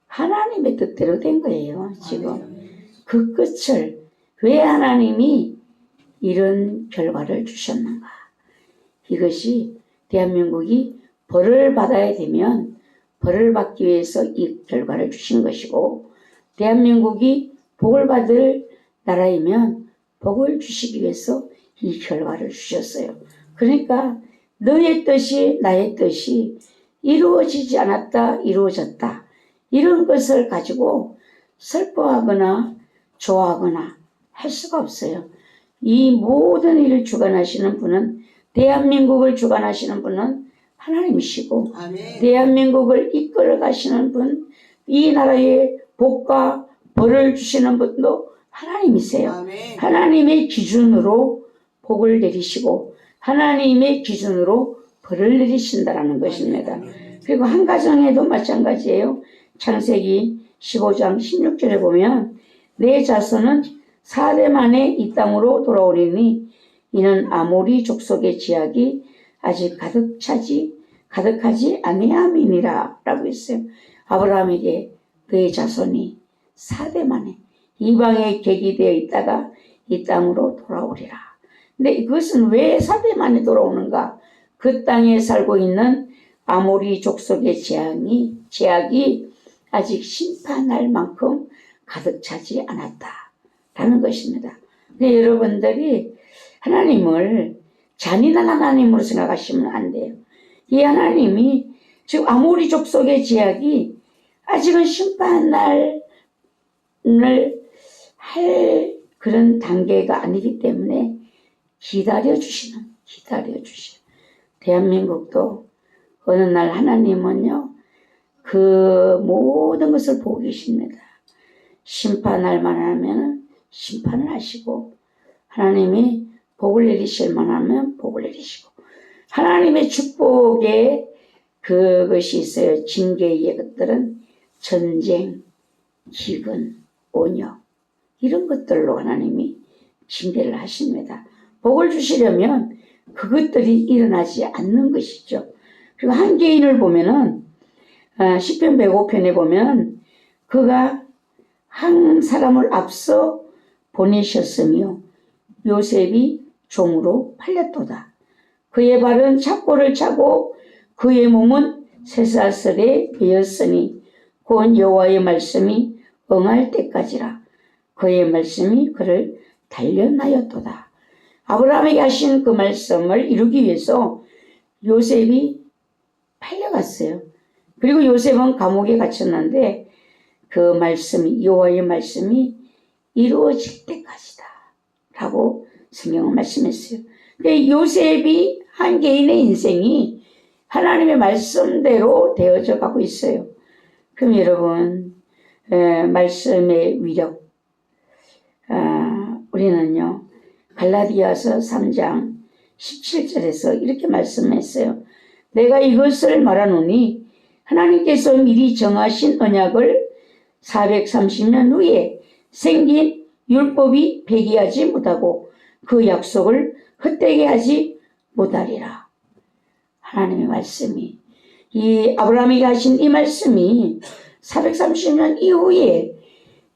하나님의 뜻대로 된 거예요. 지금 그 끝을 왜 하나님이 이런 결과를 주셨는가. 이것이 대한민국이 벌을 받아야 되면 벌을 받기 위해서 이 결과를 주신 것이고, 대한민국이 복을 받을 나라이면 복을 주시기 위해서 이 결과를 주셨어요. 그러니까 너의 뜻이 나의 뜻이 이루어지지 않았다, 이루어졌다, 이런 것을 가지고 슬퍼하거나 좋아하거나 할 수가 없어요. 이 모든 일을 주관하시는 분은, 대한민국을 주관하시는 분은 하나님이시고, 아멘. 대한민국을 이끌어 가시는 분, 이 나라의 복과 벌을 주시는 분도 하나님이세요. 아멘. 하나님의 기준으로 복을 내리시고 하나님의 기준으로 벌을 내리신다라는 것입니다. 아멘. 그리고 한 가정에도 마찬가지예요. 창세기 15장 16절에 보면 내 자손은 4대 만에 이 땅으로 돌아오리니 이는 아모리 족속의 지약이 아직 가득하지 아니함이니라 라고 했어요. 아브라함에게 그의 자손이 4대 만에 이방에 객이되어 있다가 이 땅으로 돌아오리라. 근데 이것은 왜 4대 만에 돌아오는가? 그 땅에 살고 있는 아모리 족속의 제약이 아직 심판할 만큼 가득 차지 않았다라는 것입니다. 근데 여러분들이 하나님을 잔인한 하나님으로 생각하시면 안 돼요. 이 하나님이 지금 아모리 족속의 제약이 아직은 심판날을 할 그런 단계가 아니기 때문에 기다려주시는. 대한민국도 어느 날 하나님은요, 그 모든 것을 보고 계십니다. 심판할 만하면 심판을 하시고, 하나님이 복을 내리실 만하면 복을 내리시고, 하나님의 축복에 그것이 있어요. 징계의 것들은 전쟁, 기근, 온역, 이런 것들로 하나님이 징계를 하십니다. 복을 주시려면 그것들이 일어나지 않는 것이죠. 그리고 한 개인을 보면은 시편 105편에 보면 그가 한 사람을 앞서 보내셨으며 요셉이 종으로 팔렸도다. 그의 발은 착고를 차고 그의 몸은 쇠사슬에 베었으니 곧 여호와의 말씀이 응할 때까지라. 그의 말씀이 그를 단련하였도다. 아브라함에게 하신 그 말씀을 이루기 위해서 요셉이 팔려갔어요. 그리고 요셉은 감옥에 갇혔는데 그 말씀이, 여호와의 말씀이 이루어질 때까지다 라고 성경은 말씀했어요. 요셉이 한 개인의 인생이 하나님의 말씀대로 되어져 가고 있어요. 그럼 여러분, 말씀의 위력, 우리는요 갈라디아서 3장 17절에서 이렇게 말씀했어요. 내가 이것을 말하노니 하나님께서 미리 정하신 언약을 430년 후에 생긴 율법이 폐기하지 못하고 그 약속을 헛되게 하지 못하리라. 하나님의 말씀이, 이 아브라함에게 하신 이 말씀이 430년 이후에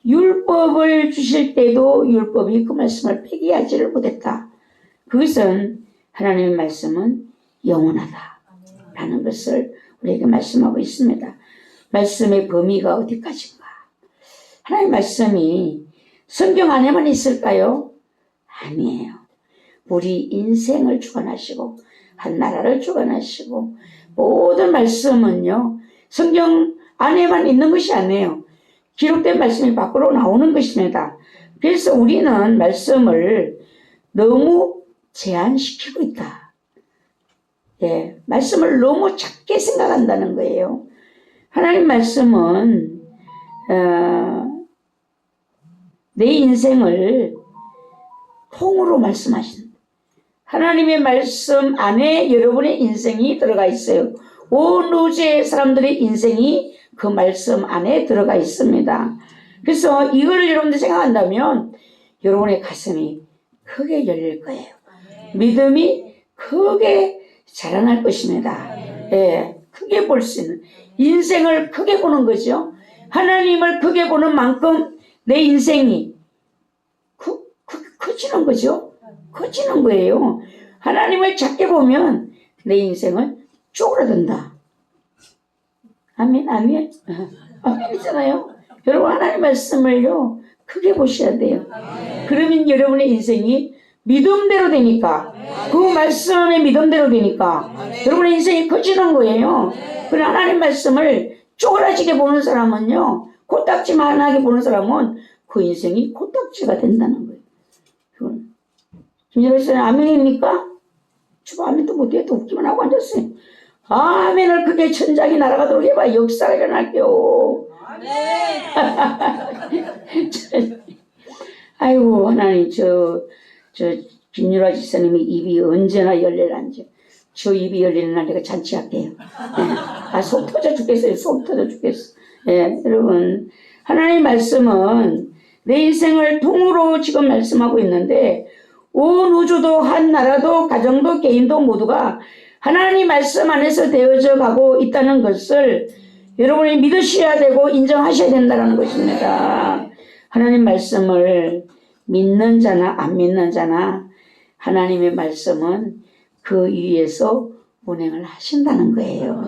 율법을 주실 때도 율법이 그 말씀을 폐기하지를 못했다. 그것은 하나님의 말씀은 영원하다라는 것을 우리에게 말씀하고 있습니다. 말씀의 범위가 어디까지인가? 하나님의 말씀이 성경 안에만 있을까요? 아니에요. 우리 인생을 주관하시고 한 나라를 주관하시고 모든 말씀은요, 성경 안에만 있는 것이 아니에요. 기록된 말씀이 밖으로 나오는 것입니다. 그래서 우리는 말씀을 너무 제한시키고 있다. 예, 말씀을 너무 작게 생각한다는 거예요. 하나님 말씀은 내 인생을 통으로 말씀하신다. 하나님의 말씀 안에 여러분의 인생이 들어가 있어요. 온 우주의 사람들의 인생이 그 말씀 안에 들어가 있습니다. 그래서 이걸 여러분들 생각한다면 여러분의 가슴이 크게 열릴 거예요. 믿음이 크게 자라날 것입니다. 예, 크게 볼 수 있는, 인생을 크게 보는 거죠. 하나님을 크게 보는 만큼 내 인생이 커지는 거죠. 커지는 거예요. 하나님을 작게 보면 내 인생은 쪼그라든다. 아멘, 아멘. 아멘이잖아요. 여러분, 하나님 말씀을요, 크게 보셔야 돼요. 그러면 여러분의 인생이 믿음대로 되니까, 그 말씀의 믿음대로 되니까, 여러분의 인생이 커지는 거예요. 그러나 하나님 말씀을 쪼그라지게 보는 사람은요, 코딱지만하게 보는 사람은 그 인생이 코딱지가 된다는 거예요. 김여러분, 아멘입니까? 주로 아멘도 못해. 또 웃기만 하고 앉았어요. 아멘을 크게 천장이 날아가도록 해봐. 역사가 일어날게요. 아이고, 하나님, 김유라 지사님이 입이 언제나 열릴란지. 저 입이 열리는 날 내가 잔치할게요. 네. 속 터져 죽겠어요. 속 터져 죽겠어. 네, 여러분, 하나님의 말씀은 내 인생을 통으로 지금 말씀하고 있는데, 온 우주도 한 나라도 가정도 개인도 모두가 하나님 말씀 안에서 되어져 가고 있다는 것을 여러분이 믿으셔야 되고 인정하셔야 된다는 것입니다. 하나님 말씀을 믿는 자나 안 믿는 자나 하나님의 말씀은 그 위에서 운행을 하신다는 거예요.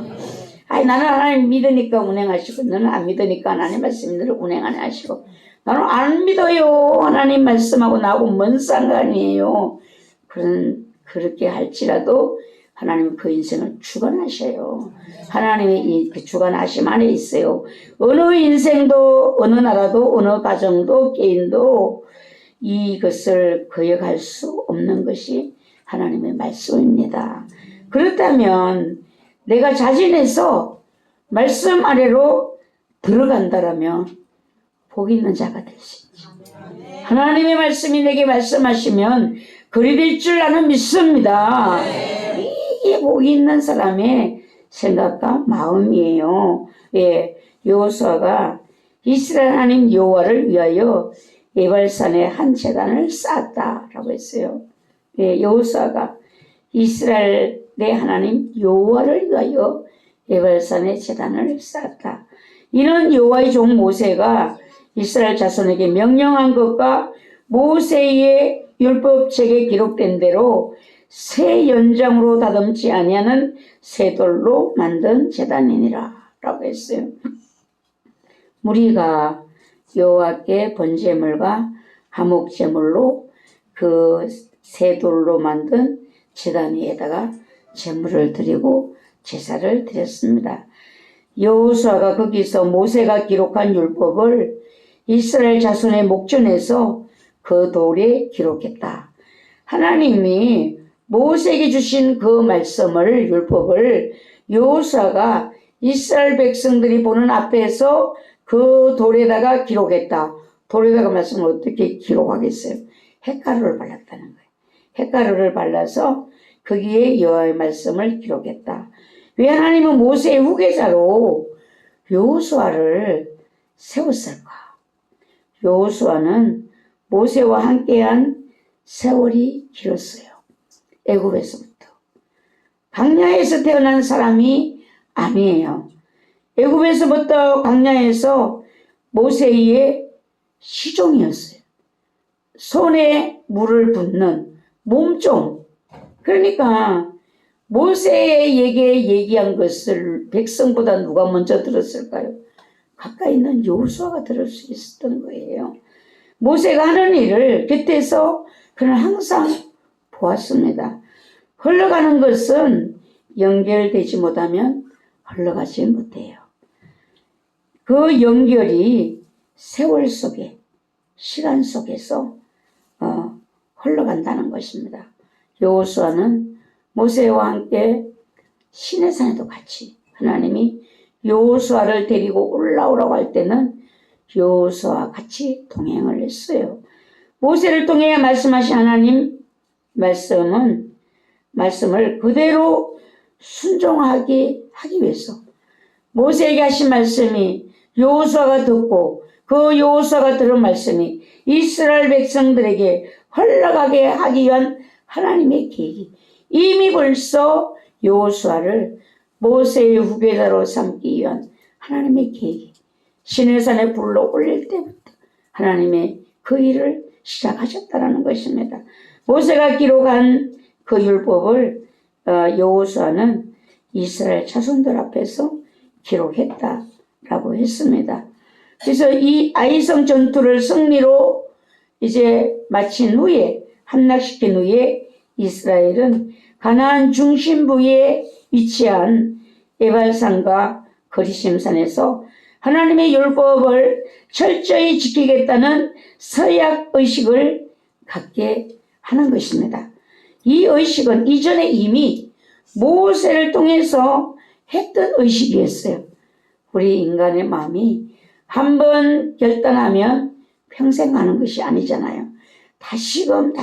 아니, 나는 하나님 믿으니까 운행하시고 너는 안 믿으니까 하나님 말씀을 운행 안 하시고, 나는 안 믿어요. 하나님 말씀하고 나하고 뭔 상관이에요. 그렇게 할지라도 하나님은 그 인생을 주관하셔요. 하나님의 그 주관하심 안에 있어요. 어느 인생도 어느 나라도 어느 가정도 개인도 이것을 거역할 수 없는 것이 하나님의 말씀입니다. 그렇다면 내가 자진해서 말씀 아래로 들어간다라면 복 있는 자가 될 수 있죠. 하나님의 말씀이 내게 말씀하시면 그리 될 줄 나는 믿습니다. 이게 복 있는 사람의 생각과 마음이에요. 예, 여호수아가 이스라엘 하나님 여호와를 위하여 에발산에 한 제단을 쌓았다라고 했어요. 예, 여호수아가 이스라엘의 하나님 여호와를 위하여 에발산에 제단을 쌓았다. 이는 여호와의 종 모세가 이스라엘 자손에게 명령한 것과 모세의 율법책에 기록된 대로 새 연장으로 다듬지 아니하는 새 돌로 만든 제단이니라 라고 했어요. 우리가 여호와께 번제물과 화목제물로 그 새 돌로 만든 제단 위에다가 제물을 드리고 제사를 드렸습니다. 여호수아가 거기서 모세가 기록한 율법을 이스라엘 자손의 목전에서 그 돌에 기록했다. 하나님이 모세에게 주신 그 말씀을, 율법을 여호수아가 이스라엘 백성들이 보는 앞에서 그 돌에다가 기록했다. 돌에다가 말씀을 어떻게 기록하겠어요? 햇가루를 발랐다는 거예요. 햇가루를 발라서 거기에 여호와의 말씀을 기록했다. 왜 하나님은 모세의 후계자로 여호수아를 세웠을까? 여호수아는 모세와 함께한 세월이 길었어요. 애굽에서부터. 광야에서 태어난 사람이 아니에요. 애굽에서부터 광야에서 모세의 시종이었어요. 손에 물을 붓는 몸종. 그러니까 모세에게 얘기한 것을 백성보다 누가 먼저 들었을까요? 가까이 있는 여호수아가 들을 수 있었던 거예요. 모세가 하는 일을 곁에서 그는 항상 보았습니다. 흘러가는 것은 연결되지 못하면 흘러가지 못해요. 그 연결이 세월 속에, 시간 속에서 흘러간다는 것입니다. 여호수아는 모세와 함께 시내산에도 같이 하나님이 여호수아를 데리고 올라오라고 할 때는 여호수아와 같이 동행을 했어요. 모세를 통해 말씀하신 하나님 말씀을 그대로 순종하게 하기 위해서 모세에게 하신 말씀이 여호수아가 듣고 그 여호수아가 들은 말씀이 이스라엘 백성들에게 흘러가게 하기 위한 하나님의 계획이 이미 벌써 여호수아를 모세의 후계자로 삼기 위한 하나님의 계획이 시내산에 불러 올릴 때부터 하나님의 그 일을 시작하셨다는 것입니다. 모세가 기록한 그 율법을 여호수아는 이스라엘 자손들 앞에서 기록했다라고 했습니다. 그래서 이 아이성 전투를 승리로 이제 마친 후에 함락시킨 후에 이스라엘은 가나안 중심부에 위치한 에발산과 거리심산에서 하나님의 율법을 철저히 지키겠다는 서약 의식을 갖게 하는 것입니다. 이 의식은 이전에 이미 모세를 통해서 했던 의식이었어요. 우리 인간의 마음이 한번 결단하면 평생 가는 것이 아니잖아요. 다시금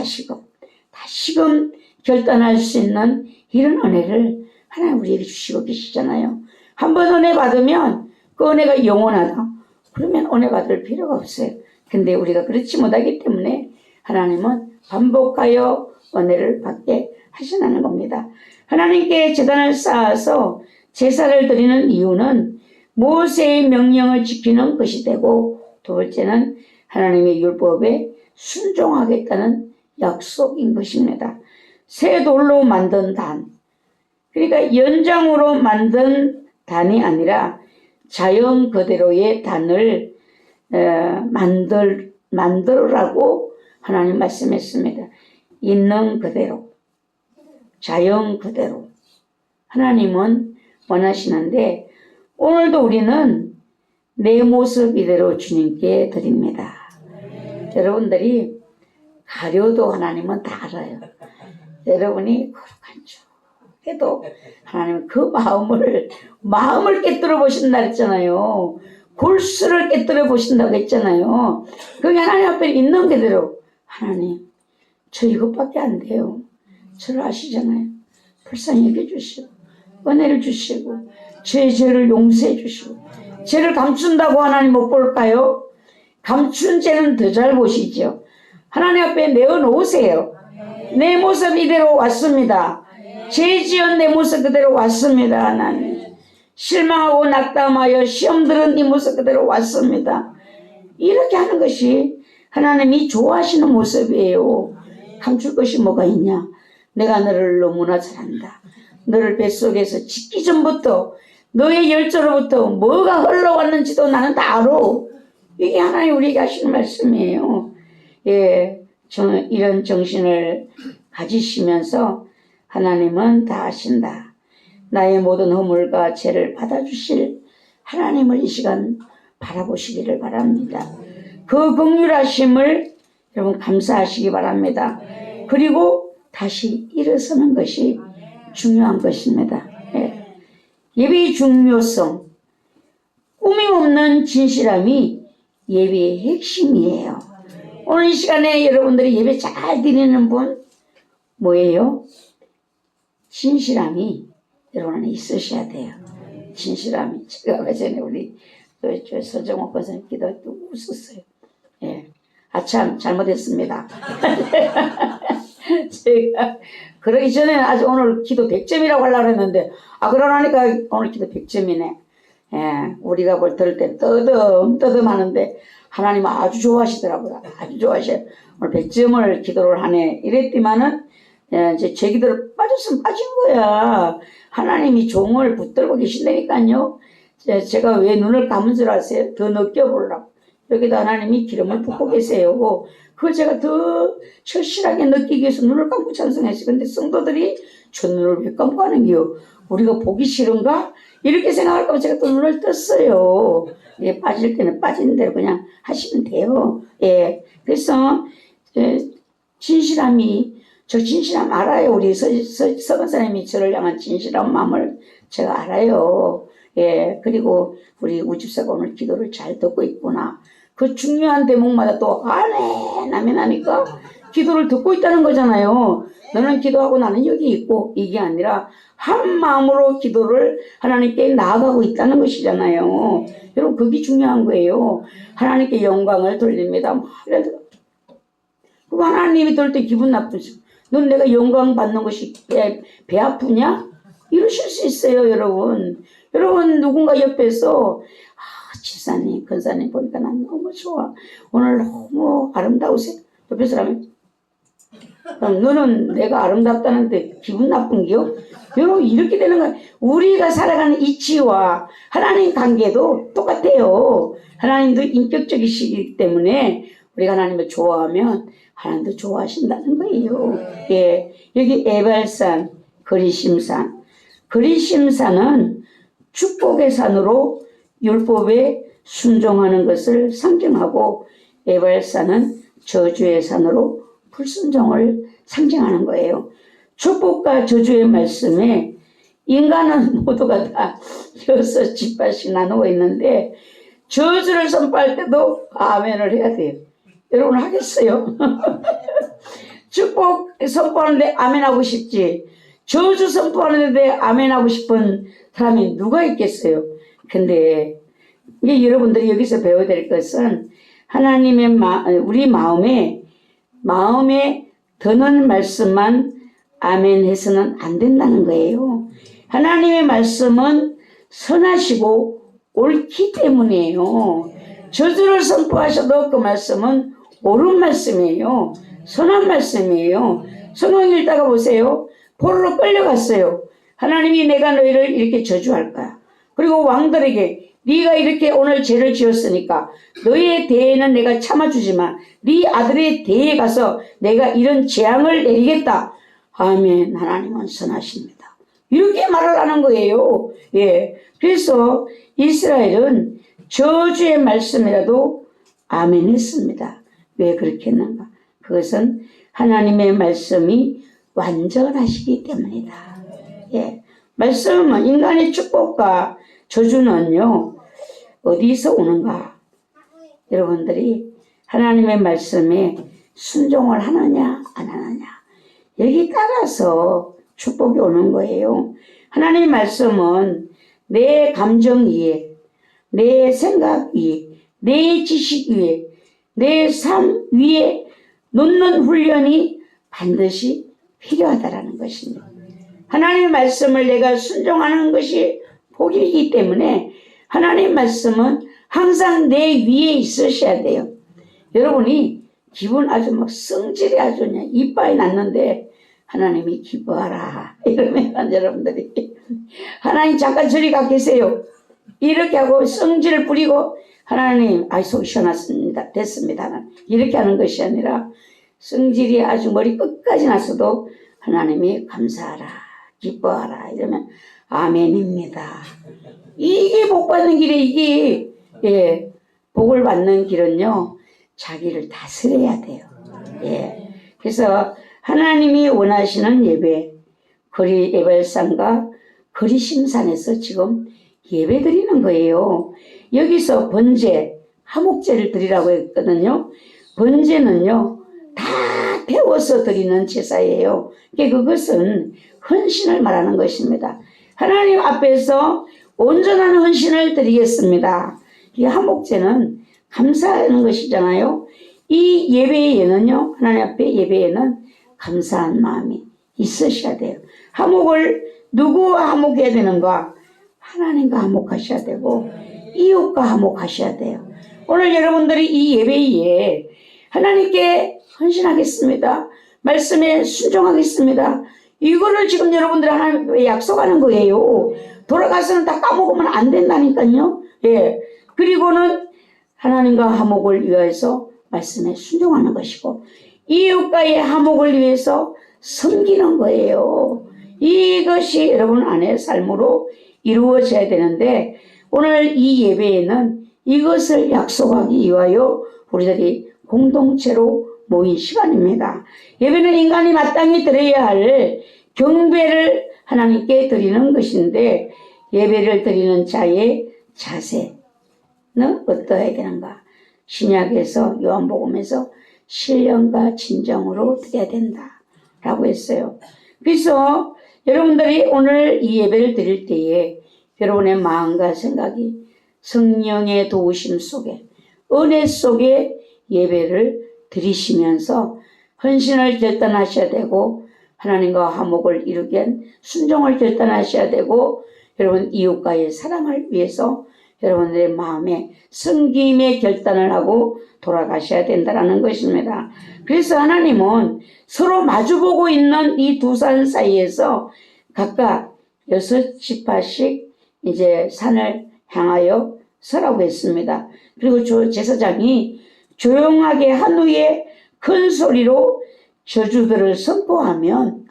결단할 수 있는 이런 은혜를 하나님 우리에게 주시고 계시잖아요. 한번 은혜 받으면 그 은혜가 영원하다. 그러면 은혜 받을 필요가 없어요. 근데 우리가 그렇지 못하기 때문에 하나님은 반복하여 은혜를 받게 하시는 겁니다. 하나님께 제단을 쌓아서 제사를 드리는 이유는 모세의 명령을 지키는 것이 되고, 두 번째는 하나님의 율법에 순종하겠다는 약속인 것입니다. 새 돌로 만든 단, 그러니까 연장으로 만든 단이 아니라 자연 그대로의 단을 만들으라고 하나님 말씀했습니다. 있는 그대로, 자연 그대로 하나님은 원하시는데, 오늘도 우리는 내 모습 이대로 주님께 드립니다. 여러분들이 가려도 하나님은 다 알아요. 여러분이 거룩한 줄 해도 하나님은 그 마음을 깨뜨려 보신다 했잖아요. 골수를 깨뜨려 보신다고 했잖아요. 그게 하나님 앞에 있는 그대로, 하나님 저 이것밖에 안 돼요. 저를 아시잖아요. 불쌍히 여겨주시고 은혜를 주시고 제 죄를 용서해 주시고, 죄를 감춘다고 하나님 못 볼까요? 감춘 죄는 더 잘 보시죠. 하나님 앞에 내어놓으세요. 내 모습 이대로 왔습니다. 죄 지은 내 모습 그대로 왔습니다. 하나님 실망하고 낙담하여 시험 들은 이 모습 그대로 왔습니다. 이렇게 하는 것이 하나님이 좋아하시는 모습이에요. 감출 것이 뭐가 있냐? 내가 너를 너무나 잘한다. 너를 뱃속에서 짓기 전부터, 너의 열조로부터 뭐가 흘러왔는지도 나는 다 알아. 이게 하나님 우리에게 하시는 말씀이에요. 이런 정신을 가지시면서 하나님은 다 아신다. 나의 모든 허물과 죄를 받아주실 하나님을 이 시간 바라보시기를 바랍니다. 그 긍휼하심을 여러분 감사하시기 바랍니다. 그리고 다시 일어서는 것이 중요한 것입니다. 예배의 중요성, 꾸밈없는 진실함이 예배의 핵심이에요. 오늘 이 시간에 여러분들이 예배 잘 드리는 분 뭐예요? 진실함이 여러분 안에 있으셔야 돼요. 진실함이. 제가 아까 전에 우리 저 서정옥 권사님 기도할 때 웃었어요. 예. 아참 잘못했습니다. 제가 그러기 전에는 아주 오늘 기도 100점이라고 하려고 했는데 그러니까 오늘 기도 100점이네. 예, 우리가 볼 들을 때 떠듬 하는데 하나님은 아주 좋아하시더라고요. 아주 좋아하셔요. 오늘 100점을 기도를 하네. 이랬더만은 제 기도를 빠졌으면 빠진 거야. 하나님이 종을 붙들고 계신다니까요. 제가 왜 눈을 감은 줄 아세요? 더 느껴보려고. 여기다 하나님이 기름을 붓고 계세요. 그걸 제가 더 절실하게 느끼기 위해서 눈을 감고 찬송했어요. 근데 성도들이 저 눈을 왜 감고 하는 게요? 우리가 보기 싫은가? 이렇게 생각할까 봐 제가 또 눈을 떴어요. 예, 빠질 때는 빠지는 대로 그냥 하시면 돼요. 예, 그래서 진실함이, 저 진실함 알아요. 우리 서건사님이 저를 향한 진실한 마음을 제가 알아요. 예, 그리고 우리 우집사가 오늘 기도를 잘 듣고 있구나. 그 중요한 대목마다 또 아멘 하니까 기도를 듣고 있다는 거잖아요. 너는 기도하고 나는 여기 있고, 이게 아니라 한 마음으로 기도를 하나님께 나아가고 있다는 것이잖아요. 여러분, 그게 중요한 거예요. 하나님께 영광을 돌립니다. 그거 하나님이 들을 때 기분 나쁘죠. 넌 내가 영광 받는 것이 배 아프냐? 이러실 수 있어요, 여러분. 여러분, 누군가 옆에서 집사님, 권사님 보니까 난 너무 좋아. 오늘 너무 아름다우세요. 옆에 사람이 그럼 너는 내가 아름답다는데 기분 나쁜겨? 여러분, 이렇게 되는 거야. 우리가 살아가는 이치와 하나님 관계도 똑같아요. 하나님도 인격적이시기 때문에 우리가 하나님을 좋아하면 하나님도 좋아하신다는 거예요. 예, 여기 에발산, 그리심산. 그리심산은 축복의 산으로 율법에 순종하는 것을 상징하고, 에발산은 저주의 산으로 불순종을 상징하는 거예요. 축복과 저주의 말씀에 인간은 모두가 다 6집합씩 나누어 있는데 저주를 선포할 때도 아멘을 해야 돼요. 여러분 하겠어요? 축복 선포하는데 아멘하고 싶지, 저주 선포하는데 아멘하고 싶은 사람이 누가 있겠어요? 근데 이게 여러분들이 여기서 배워야 될 것은 하나님의 우리 마음에 드는 말씀만 아멘 해서는 안 된다는 거예요. 하나님의 말씀은 선하시고 옳기 때문이에요. 저주를 선포하셔도 그 말씀은 옳은 말씀이에요. 선한 말씀이에요. 성경 읽다가 보세요. 포로로 끌려갔어요. 하나님이 내가 너희를 이렇게 저주할 거야. 그리고 왕들에게 네가 이렇게 오늘 죄를 지었으니까 너희의 대에는 내가 참아주지만 네 아들의 대에 가서 내가 이런 재앙을 내리겠다. 아멘. 하나님은 선하십니다. 이렇게 말을 하는 거예요. 예. 그래서 이스라엘은 저주의 말씀이라도 아멘 했습니다. 왜 그렇게 했는가? 그것은 하나님의 말씀이 완전하시기 때문이다. 예. 말씀은, 인간의 축복과 저주는요, 어디서 오는가? 여러분들이 하나님의 말씀에 순종을 하느냐 안 하느냐, 여기 따라서 축복이 오는 거예요. 하나님의 말씀은 내 감정 위에, 내 생각 위에, 내 지식 위에, 내 삶 위에 놓는 훈련이 반드시 필요하다라는 것입니다. 하나님의 말씀을 내가 순종하는 것이 복이기 때문에 하나님 말씀은 항상 내 위에 있으셔야 돼요. 여러분이 기분 아주 막 성질이 아주 그냥 이빨이 났는데 하나님이 기뻐하라 이러면 여러분들이 하나님 잠깐 저리 가 계세요 이렇게 하고 성질을 부리고 하나님 속이 시원했습니다 됐습니다 이렇게 하는 것이 아니라 성질이 아주 머리 끝까지 났어도 하나님이 감사하라 기뻐하라 이러면 아멘입니다. 이게 복 받는 길에 이게 예, 복을 받는 길은요 자기를 다스려야 돼요. 예, 그래서 하나님이 원하시는 예배 에발산과 그리심산에서 지금 예배 드리는 거예요. 여기서 번제 화목제를 드리라고 했거든요. 번제는요 다 태워서 드리는 제사예요. 그것은 헌신을 말하는 것입니다. 하나님 앞에서 온전한 헌신을 드리겠습니다. 이 화목제는 감사하는 것이잖아요. 이 예배에는요, 하나님 앞에 예배에는 감사한 마음이 있으셔야 돼요. 화목을 누구와 화목해야 되는가? 하나님과 화목하셔야 되고 이웃과 화목하셔야 돼요. 오늘 여러분들이 이 예배에 하나님께 헌신하겠습니다. 말씀에 순종하겠습니다. 이거를 지금 여러분들이 하나님께 약속하는 거예요. 돌아가서는 다 까먹으면 안 된다니까요. 예. 그리고는 하나님과 화목을 위해서 말씀에 순종하는 것이고 이웃과의 화목을 위해서 섬기는 거예요. 이것이 여러분 안의 삶으로 이루어져야 되는데 오늘 이 예배에는 이것을 약속하기 위하여 우리들이 공동체로 모인 시간입니다. 예배는 인간이 마땅히 드려야 할 경배를 하나님께 드리는 것인데 예배를 드리는 자의 자세는 어떠해야 되는가? 신약에서 요한복음에서 신령과 진정으로 드려야 된다 라고 했어요. 그래서 여러분들이 오늘 이 예배를 드릴 때에 여러분의 마음과 생각이 성령의 도우심 속에 은혜 속에 예배를 드리시면서 헌신을 결단하셔야 되고 하나님과 화목을 이루기 위한 순종을 결단하셔야 되고 여러분 이웃과의 사랑을 위해서 여러분들의 마음에 섬김의 결단을 하고 돌아가셔야 된다는 것입니다. 그래서 하나님은 서로 마주보고 있는 이 두 산 사이에서 각각 6지파씩 이제 산을 향하여 서라고 했습니다. 그리고 제사장이 조용하게 한 후에 큰 소리로 저주들을 선포하면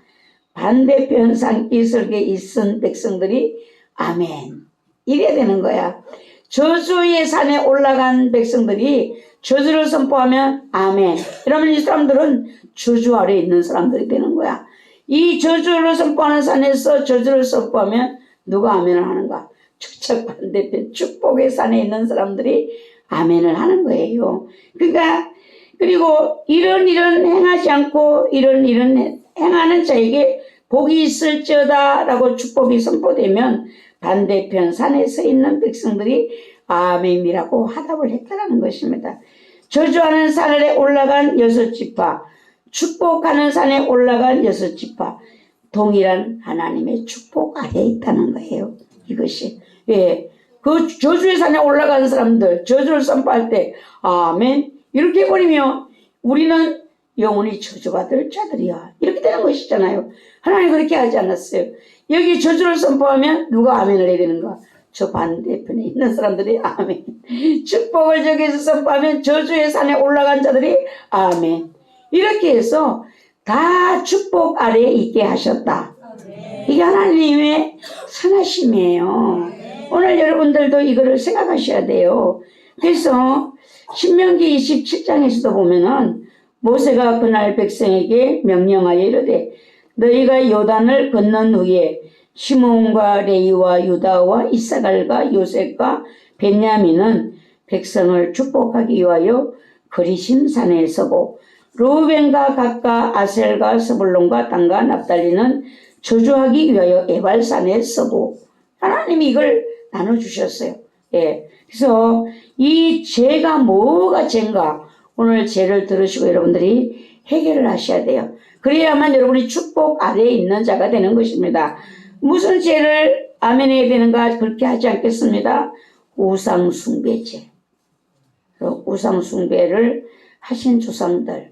반대편 산 이슬에 있은 백성들이 아멘 이래야 되는 거야. 저주의 산에 올라간 백성들이 저주를 선포하면 아멘 이러면 이 사람들은 저주 아래에 있는 사람들이 되는 거야. 이 저주를 선포하는 산에서 저주를 선포하면 누가 아멘을 하는가? 저쪽 반대편 축복의 산에 있는 사람들이 아멘을 하는 거예요. 그러니까 그리고 이런 행하지 않고 이런 행하는 자에게 복이 있을지어다 라고 축복이 선포되면 반대편 산에 서 있는 백성들이 아멘이라고 화답을 했다는 것입니다. 저주하는 산에 올라간 6지파, 축복하는 산에 올라간 6지파, 동일한 하나님의 축복 아래에 있다는 거예요. 이것이. 예. 그 저주의 산에 올라가는 사람들, 저주를 선포할 때, 아멘. 이렇게 해버리면 우리는 영원히 저주받을 자들이야. 이렇게 되는 것이잖아요. 하나님 그렇게 하지 않았어요. 여기 저주를 선포하면 누가 아멘을 해야 되는가? 저 반대편에 있는 사람들이 아멘. 축복을 저기서 선포하면 저주의 산에 올라간 자들이 아멘. 이렇게 해서 다 축복 아래에 있게 하셨다. 이게 하나님의 선하심이에요. 오늘 여러분들도 이거를 생각하셔야 돼요. 그래서 신명기 27장에서도 보면은 모세가 그날 백성에게 명령하여 이르되 너희가 요단을 건넌 후에 시몬과 레위와 유다와 이사갈과 요셉과 베냐민은 백성을 축복하기 위하여 거리심 산에 서고 루벤과 gad과 아셀과 스불론과 단과 납달리는 저주하기 위하여 에발산에 서고 하나님이 이걸 나눠주셨어요. 예. 그래서 이 죄가 뭐가 죄인가 오늘 죄를 들으시고 여러분들이 해결을 하셔야 돼요. 그래야만 여러분이 축복 아래에 있는 자가 되는 것입니다. 무슨 죄를 아멘해야 되는가 그렇게 하지 않겠습니다. 우상숭배죄. 우상숭배를 하신 조상들.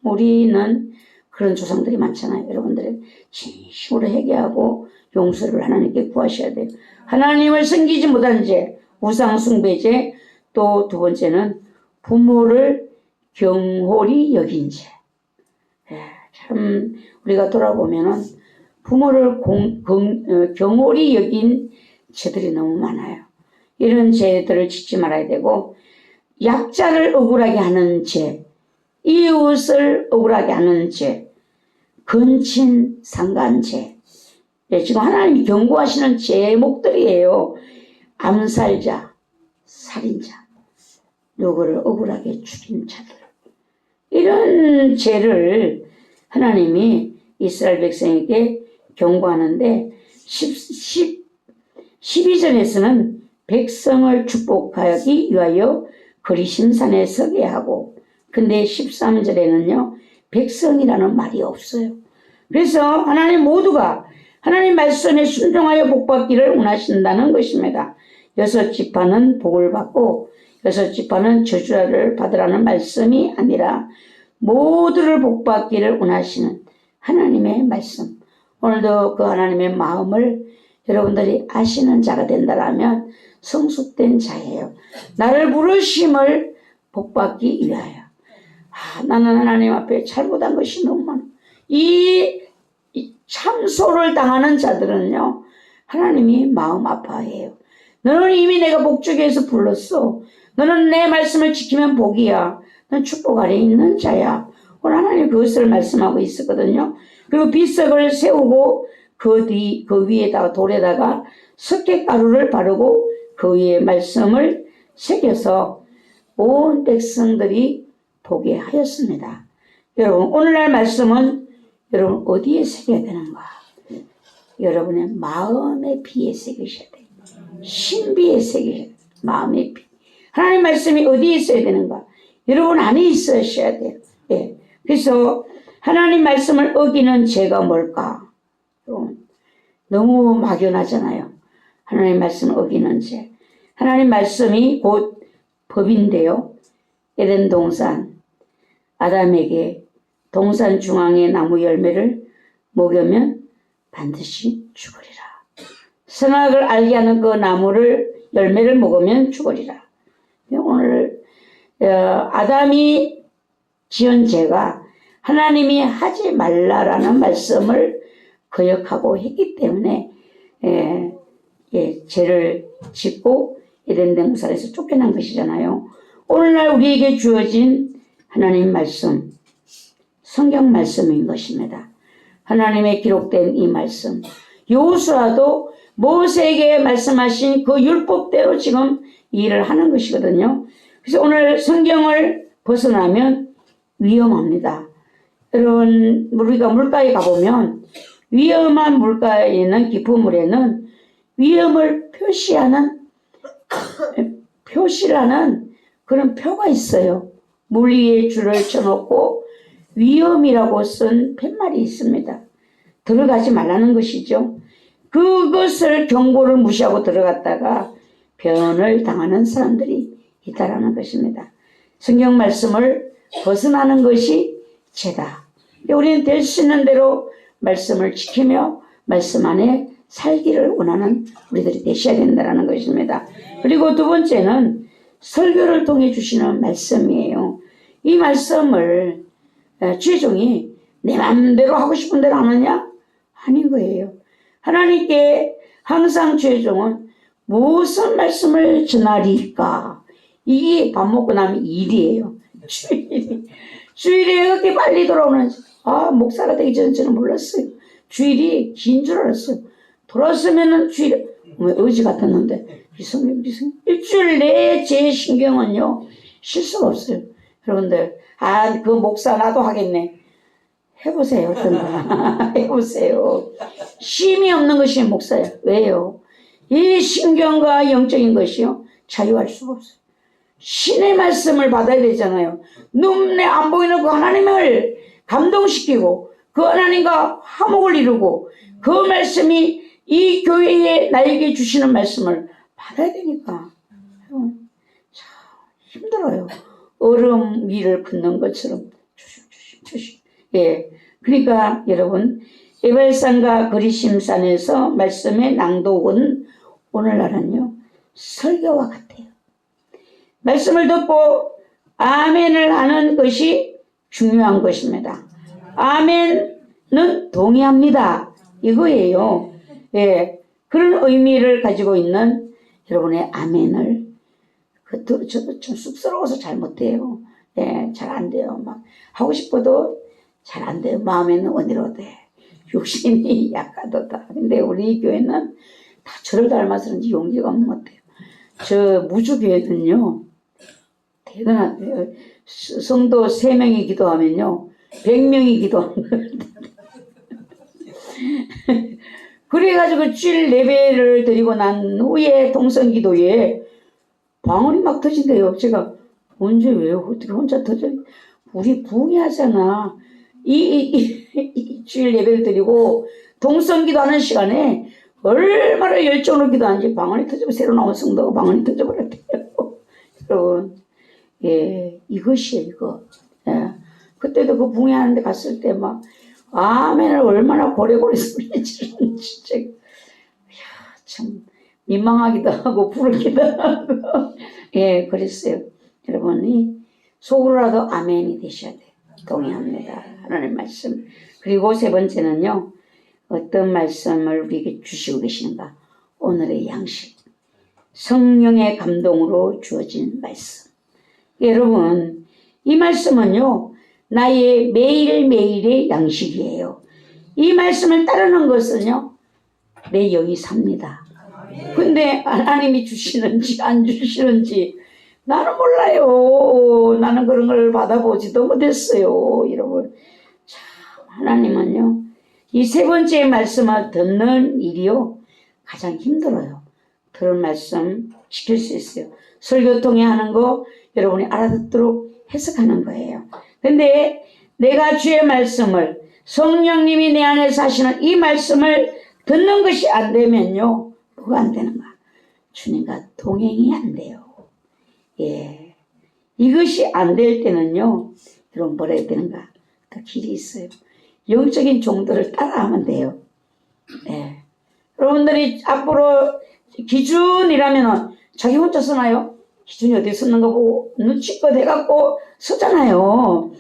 우리는 그런 조상들이 많잖아요. 여러분들은 진심으로 회개하고 용서를 하나님께 구하셔야 돼요. 하나님을 섬기지 못한 죄, 우상숭배죄, 또 두 번째는 부모를 경홀히 여긴 죄. 참 우리가 돌아보면은 부모를 경홀히 여긴 죄들이 너무 많아요. 이런 죄들을 짓지 말아야 되고 약자를 억울하게 하는 죄, 이웃을 억울하게 하는 죄, 근친상간죄. 네, 지금 하나님이 경고하시는 제목들이에요. 암살자, 살인자, 누구를 억울하게 죽인 자들. 이런 죄를 하나님이 이스라엘 백성에게 경고하는데 12절에서는 백성을 축복하기 위하여 그리심산에 서게 하고, 근데 13절에는요 백성이라는 말이 없어요. 그래서 하나님 모두가 하나님 말씀에 순종하여 복받기를 원하신다는 것입니다. 6지파는 복을 받고 6지파는 저주를 받으라는 말씀이 아니라 모두를 복받기를 원하시는 하나님의 말씀. 오늘도 그 하나님의 마음을 여러분들이 아시는 자가 된다라면 성숙된 자예요. 나를 부르심을 복받기 위하여. 나는 하나님 앞에 잘못한 것이 너무 많아. 이 참소를 당하는 자들은요 하나님이 마음 아파해요. 너는 이미 내가 목적에서 불렀어. 너는 내 말씀을 지키면 복이야. 넌 축복 아래 있는 자야. 오늘 하나님 그것을 말씀하고 있었거든요. 그리고 비석을 세우고 그 위에다가 돌에다가 석회가루를 바르고 그 위에 말씀을 새겨서 온 백성들이 보게 하였습니다. 여러분 오늘날 말씀은 여러분 어디에 새겨야 되는가? 여러분의 마음의 비에 새기셔야 돼요. 신비에 새기셔야 돼요. 마음의 비. 하나님 말씀이 어디에 있어야 되는가? 여러분 안에 있으셔야 돼요. 예. 그래서 하나님 말씀을 어기는 죄가 뭘까? 여러분, 너무 막연하잖아요. 하나님 말씀을 어기는 죄. 하나님 말씀이 곧 법인데요. 에덴 동산 아담에게 동산 중앙의 나무 열매를 먹으면 반드시 죽으리라. 선악을 알게 하는 그 나무를 열매를 먹으면 죽으리라. 오늘 아담이 지은 죄가 하나님이 하지 말라라는 말씀을 거역하고 했기 때문에 죄를 짓고 에덴 동산에서 쫓겨난 것이잖아요. 오늘날 우리에게 주어진 하나님 말씀, 성경 말씀인 것입니다. 하나님의 기록된 이 말씀, 여호수아도 모세에게 말씀하신 그 율법대로 지금 일을 하는 것이거든요. 그래서 오늘 성경을 벗어나면 위험합니다. 여러분 우리가 물가에 가보면 위험한 물가에는 깊은 물에는 위험을 표시라는 그런 표가 있어요. 물 위에 줄을 쳐놓고 위험이라고 쓴 팻말이 있습니다. 들어가지 말라는 것이죠. 그것을 경고를 무시하고 들어갔다가 변을 당하는 사람들이 있다라는 것입니다. 성경 말씀을 벗어나는 것이 죄다. 우리는 될 수 있는 대로 말씀을 지키며 말씀 안에 살기를 원하는 우리들이 되셔야 된다는 것입니다. 그리고 두 번째는 설교를 통해 주시는 말씀이에요. 이 말씀을 최종이 내 마음대로 하고 싶은 대로 하느냐? 아닌 거예요. 하나님께 항상 최종은 무슨 말씀을 전하리까? 이게 밥 먹고 나면 일이에요. 주일이 이렇게 빨리 돌아오는지 목사가 되기 전에 저는 몰랐어요. 주일이 긴 줄 알았어요. 돌아왔으면은 주일 의지 같았는데 일주일 내에 제 신경은요 쉴 수가 없어요. 여러분들 그 목사 나도 하겠네. 해보세요. 해보세요. 쉼이 없는 것이 목사예요. 왜요? 이 신경과 영적인 것이요 자유할 수가 없어요. 신의 말씀을 받아야 되잖아요. 눈에 안 보이는 그 하나님을 감동시키고 그 하나님과 화목을 이루고 그 말씀이 이 교회에 나에게 주시는 말씀을 받아야 되니까 참 힘들어요. 얼음 위를 긋는 것처럼 조심. 예, 그러니까 여러분 에발산과 그리심산에서 말씀의 낭독은 오늘날은요 설교와 같아요. 말씀을 듣고 아멘을 하는 것이 중요한 것입니다. 아멘은 동의합니다. 이거예요. 예, 그런 의미를 가지고 있는 여러분의 아멘을 저도 좀 쑥스러워서 잘 못해요. 예, 잘 안 돼요. 막 하고 싶어도 잘 안 돼요. 마음에는 원이로 돼. 육신이 약하도다. 근데 우리 교회는 다 저를 닮아서 그런지 용기가 없는 것 같아요. 저 무주교회는요 대단하대요. 성도 3명이 기도하면요 100명이 기도하는 거예요. 그래가지고 주일 예배를 드리고 난 후에 동성기도에 방언이 막 터진대요. 제가 언제 왜 어떻게 혼자 터져? 우리 부흥회하잖아. 이 주일 예배를 드리고 동성기도 하는 시간에 얼마나 열정으로 기도하는지 방언이 터지고 새로 나온 성도가 방언이 터져버렸대요. 여러분, 예, 이것이에요, 이거. 예. 그때도 그 부흥회하는데 갔을 때 막 아멘을 얼마나 고래고래 소리 지르는지 진짜 참 민망하기도 하고 부르기도 하고 예, 그랬어요. 여러분이 속으로라도 아멘이 되셔야 돼요. 동의합니다. 하나님 말씀. 그리고 세 번째는요, 어떤 말씀을 우리에게 주시고 계신가? 오늘의 양식. 성령의 감동으로 주어진 말씀. 여러분, 이 말씀은요, 나의 매일매일의 양식이에요. 이 말씀을 따르는 것은요, 내 영이 삽니다. 근데 하나님이 주시는지 안 주시는지 나는 몰라요. 나는 그런 걸 받아보지도 못했어요. 여러분, 참 하나님은요, 이 세 번째 말씀을 듣는 일이요 가장 힘들어요. 들은 말씀 지킬 수 있어요. 설교 통해 하는 거 여러분이 알아듣도록 해석하는 거예요. 근데 내가 주의 말씀을, 성령님이 내 안에서 하시는 이 말씀을 듣는 것이 안 되면요, 뭐가 안 되는가? 주님과 동행이 안 돼요. 예, 이것이 안 될 때는요, 여러분 뭐라 해야 되는가? 더 길이 있어요. 영적인 종들을 따라하면 돼요. 예, 여러분들이 앞으로 기준이라면 자기 혼자 쓰나요? 기준이 어디 쓰는 거 보고 눈치껏 해갖고 쓰잖아요.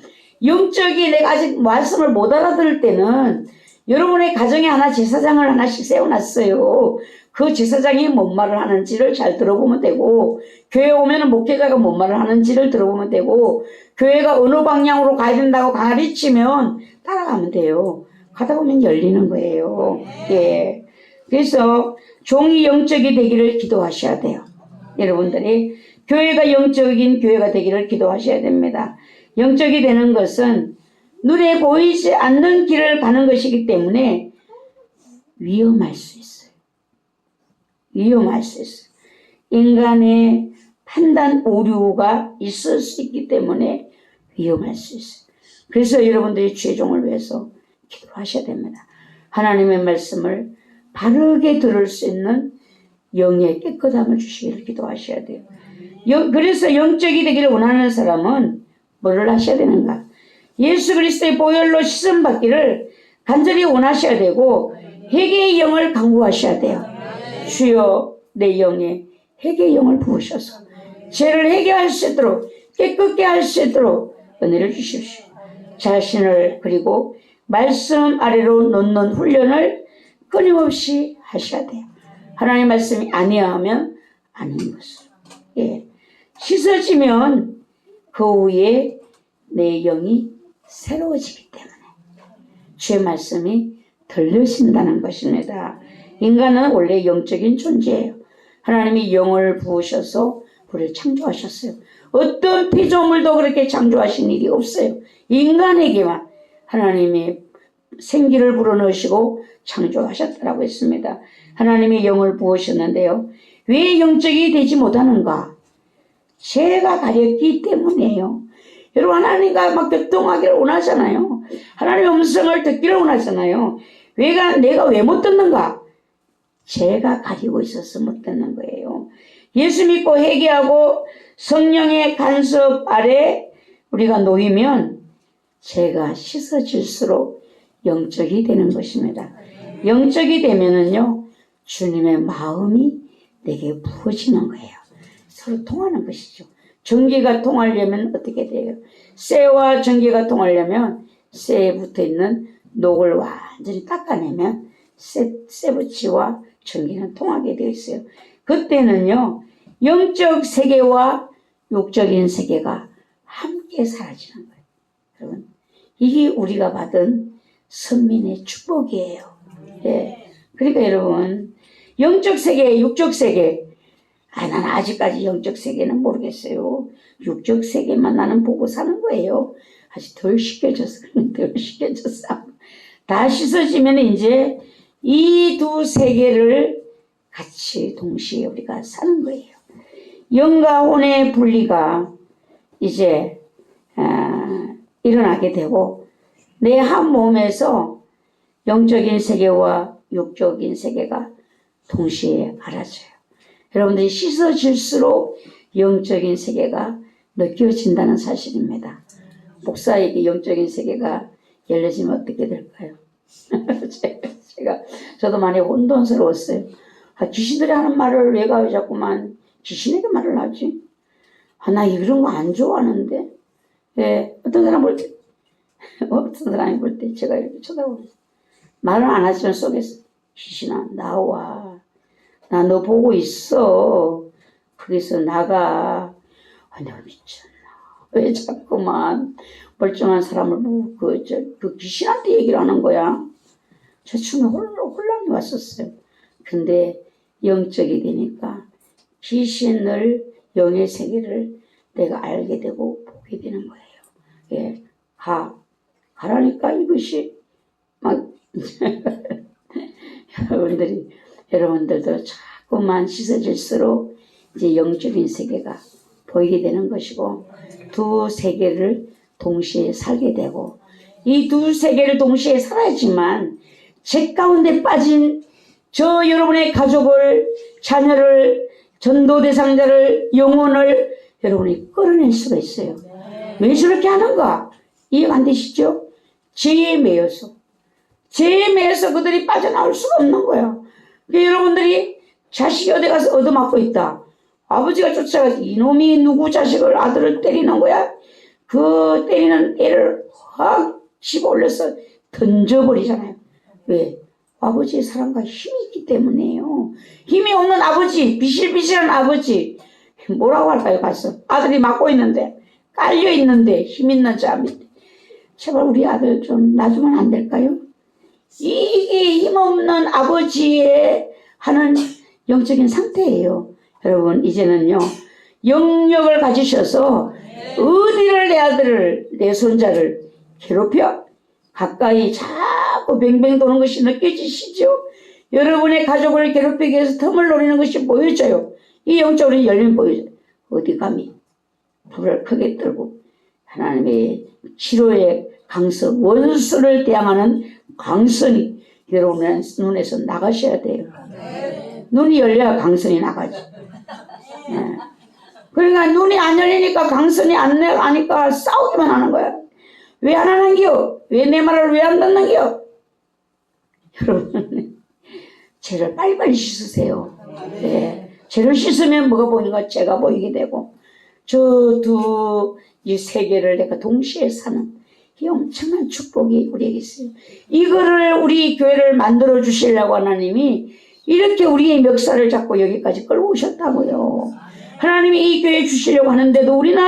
영적이 내가 아직 말씀을 못 알아들을 때는 여러분의 가정에 하나 제사장을 하나씩 세워놨어요. 그 제사장이 뭔 말을 하는지를 잘 들어보면 되고, 교회 오면 목회자가 뭔 말을 하는지를 들어보면 되고, 교회가 어느 방향으로 가야 된다고 가르치면 따라가면 돼요. 가다 보면 열리는 거예요. 예. 그래서 종이 영적이 되기를 기도하셔야 돼요. 여러분들이 교회가 영적인 교회가 되기를 기도하셔야 됩니다. 영적이 되는 것은 눈에 보이지 않는 길을 가는 것이기 때문에 위험할 수 있어요. 위험할 수 있어요. 인간의 판단 오류가 있을 수 있기 때문에 위험할 수 있어요. 그래서 여러분들이 최종을 위해서 기도하셔야 됩니다. 하나님의 말씀을 바르게 들을 수 있는 영의 깨끗함을 주시기를 기도하셔야 돼요. 그래서 영적이 되기를 원하는 사람은 뭐를 하셔야 되는가? 예수 그리스도의 보혈로 씻음 받기를 간절히 원하셔야 되고, 회개의 영을 강구하셔야 돼요. 주여 내 영에 회개의 영을 부으셔서 죄를 회개할 수 있도록, 깨끗게 할 수 있도록 은혜를 주십시오. 자신을 그리고 말씀 아래로 놓는 훈련을 끊임없이 하셔야 돼요. 하나님의 말씀이 아니하면 아닌 것으로. 예. 씻어지면 그 후에 내 영이 새로워지기 때문에 주의 말씀이 들려진다는 것입니다. 인간은 원래 영적인 존재예요. 하나님이 영을 부으셔서 우리를 창조하셨어요. 어떤 피조물도 그렇게 창조하신 일이 없어요. 인간에게만 하나님이 생기를 불어넣으시고 창조하셨다고 했습니다. 하나님이 영을 부으셨는데요. 왜 영적이 되지 못하는가? 죄가 가렸기 때문이에요. 여러분, 하나님과 막 교통하기를 원하잖아요. 하나님의 음성을 듣기를 원하잖아요. 내가 왜 못 듣는가? 죄가 가리고 있어서 못 듣는 거예요. 예수 믿고 회개하고 성령의 간섭 아래 우리가 놓이면 죄가 씻어질수록 영적이 되는 것입니다. 영적이 되면은요, 주님의 마음이 내게 부어지는 거예요. 서로 통하는 것이죠. 전기가 통하려면 어떻게 돼요? 쇠와 전기가 통하려면 쇠에 붙어있는 녹을 완전히 닦아내면 쇠붙이와 전기는 통하게 되어 있어요. 그때는요, 영적 세계와 육적인 세계가 함께 사라지는 거예요. 여러분, 이게 우리가 받은 선민의 축복이에요. 예. 그러니까 여러분, 영적 세계, 육적 세계, 나는 아직까지 영적 세계는 모르겠어요. 육적 세계만 나는 보고 사는 거예요. 아직 덜 씻겨져서 다 씻어지면 이제 이 두 세계를 같이 동시에 우리가 사는 거예요. 영과 혼의 분리가 이제 일어나게 되고 내 한 몸에서 영적인 세계와 육적인 세계가 동시에 알아져요. 여러분들이 씻어질수록 영적인 세계가 느껴진다는 사실입니다. 목사에게 영적인 세계가 열려지면 어떻게 될까요? 저도 많이 혼돈스러웠어요. 귀신들이 하는 말을 내가 왜 자꾸만 귀신에게 말을 하지? 나 이런 거 안 좋아하는데. 예, 어떤 사람이 볼 때 제가 이렇게 쳐다보고 말은 안 하지만 속에서 귀신아 나와. 나 너 보고 있어. 거기서 나가. 내가 미쳤나. 왜 자꾸만 멀쩡한 사람을 보고 그 귀신한테 얘기를 하는 거야. 저 처음에 혼란이 왔었어요. 근데 영적이 되니까 귀신을 영의 세계를 내가 알게 되고 보게 되는 거예요. 예, 가라니까 이것이 막 여러분들도 자꾸만 씻어질수록 이제 영적인 세계가 보이게 되는 것이고 두 세계를 동시에 살게 되고 이 두 세계를 동시에 살아야지만 죄 가운데 빠진 저 여러분의 가족을 자녀를 전도 대상자를 영혼을 여러분이 끌어낼 수가 있어요. 왜 저렇게 하는가? 이해가 안 되시죠? 죄에 매여서 그들이 빠져나올 수가 없는 거예요. 그러니까 여러분들이 자식이 어디 가서 얻어맞고 있다. 아버지가 쫓아가서 이놈이 누구 자식을 아들을 때리는 거야? 그 때리는 애를 확 집어 올려서 던져버리잖아요. 왜? 아버지의 사랑과 힘이 있기 때문에요. 힘이 없는 아버지, 비실비실한 아버지 뭐라고 할까요? 가서 아들이 맞고 있는데 깔려 있는데 힘 있는 자입니다. 제발 우리 아들 좀 놔주면 안 될까요? 이게 힘없는 아버지의 하는 영적인 상태예요. 여러분 이제는요 영역을 가지셔서 어디를 내 아들을 내 손자를 괴롭혀 가까이 자꾸 뱅뱅 도는 것이 느껴지시죠? 여러분의 가족을 괴롭히기 위해서 틈을 노리는 것이 보여져요. 이 영적으로 열리면 보여져요. 어디 감히 불을 크게 들고 하나님의 치료의 강선 원수를 대항하는 강선이 여러분의 눈에서 나가셔야 돼요. 눈이 열려야 강선이 나가죠. 네. 그러니까 눈이 안 열리니까 강선이 안 나가니까 싸우기만 하는 거야. 왜 안 하는겨? 왜 내 말을 왜 안 듣는겨? 여러분 죄를 빨리빨리 씻으세요. 네. 죄를 씻으면 뭐가 보이는가? 죄가 보이게 되고 저 두 이 세계를 내가 동시에 사는 이 엄청난 축복이 우리에게 있어요. 이거를 우리 교회를 만들어 주시려고 하나님이 이렇게 우리의 멱살을 잡고 여기까지 끌고 오셨다고요. 하나님이 이 교회 주시려고 하는데도 우리는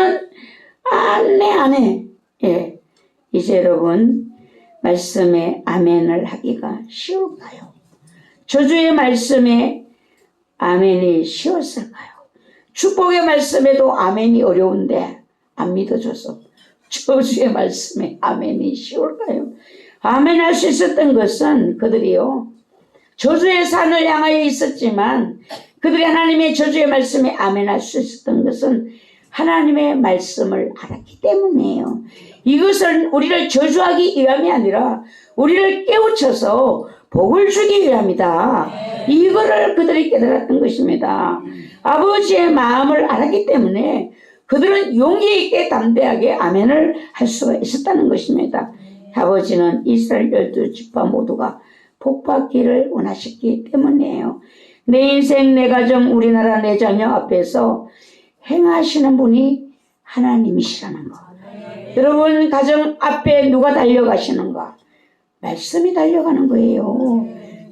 안 해. 예. 이제 여러분 말씀에 아멘을 하기가 쉬울까요? 저주의 말씀에 아멘이 쉬웠을까요? 축복의 말씀에도 아멘이 어려운데 안 믿어줘서 저주의 말씀에 아멘이 쉬울까요? 아멘 할 수 있었던 것은 그들이요 저주의 산을 향하여 있었지만 그들이 하나님의 저주의 말씀에 아멘 할 수 있었던 것은 하나님의 말씀을 알았기 때문이에요. 이것은 우리를 저주하기 위함이 아니라 우리를 깨우쳐서 복을 주기 위함이다. 이거를 그들이 깨달았던 것입니다. 아버지의 마음을 알았기 때문에 그들은 용기 있게 담대하게 아멘을 할 수가 있었다는 것입니다. 아버지는 이스라엘 12지파 모두가 복받기를 원하셨기 때문이에요. 내 인생, 내 가정, 우리나라, 내 자녀 앞에서 행하시는 분이 하나님이시라는 거. 여러분 가정 앞에 누가 달려가시는가? 말씀이 달려가는 거예요.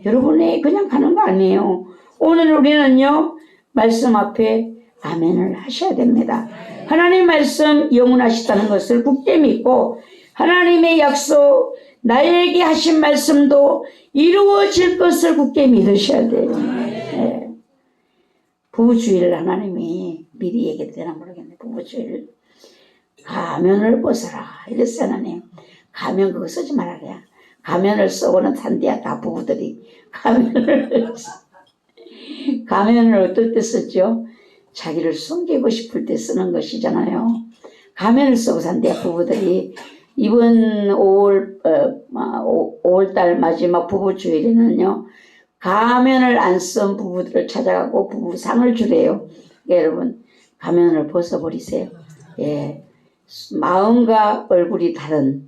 여러분이 그냥 가는 거 아니에요. 오늘 우리는요 말씀 앞에 아멘을 하셔야 됩니다. 하나님 말씀 영원하시다는 것을 굳게 믿고 하나님의 약속 나에게 하신 말씀도 이루어질 것을 굳게 믿으셔야 돼요. 네. 부부주의를 하나님이 미리 얘기해도 되나 모르겠네. 부부주의를 가면을 벗어라 이랬어요. 하나님 가면 그거 쓰지 말아라. 가면을 쓰고는 산대야, 다 부부들이. 가면을 어떨 때 썼죠? 자기를 숨기고 싶을 때 쓰는 것이잖아요. 가면을 쓰고 산대야, 부부들이. 이번 5월달 마지막 부부 주일에는요, 가면을 안 쓴 부부들을 찾아가고 부부상을 주래요. 여러분, 가면을 벗어버리세요. 예. 마음과 얼굴이 다른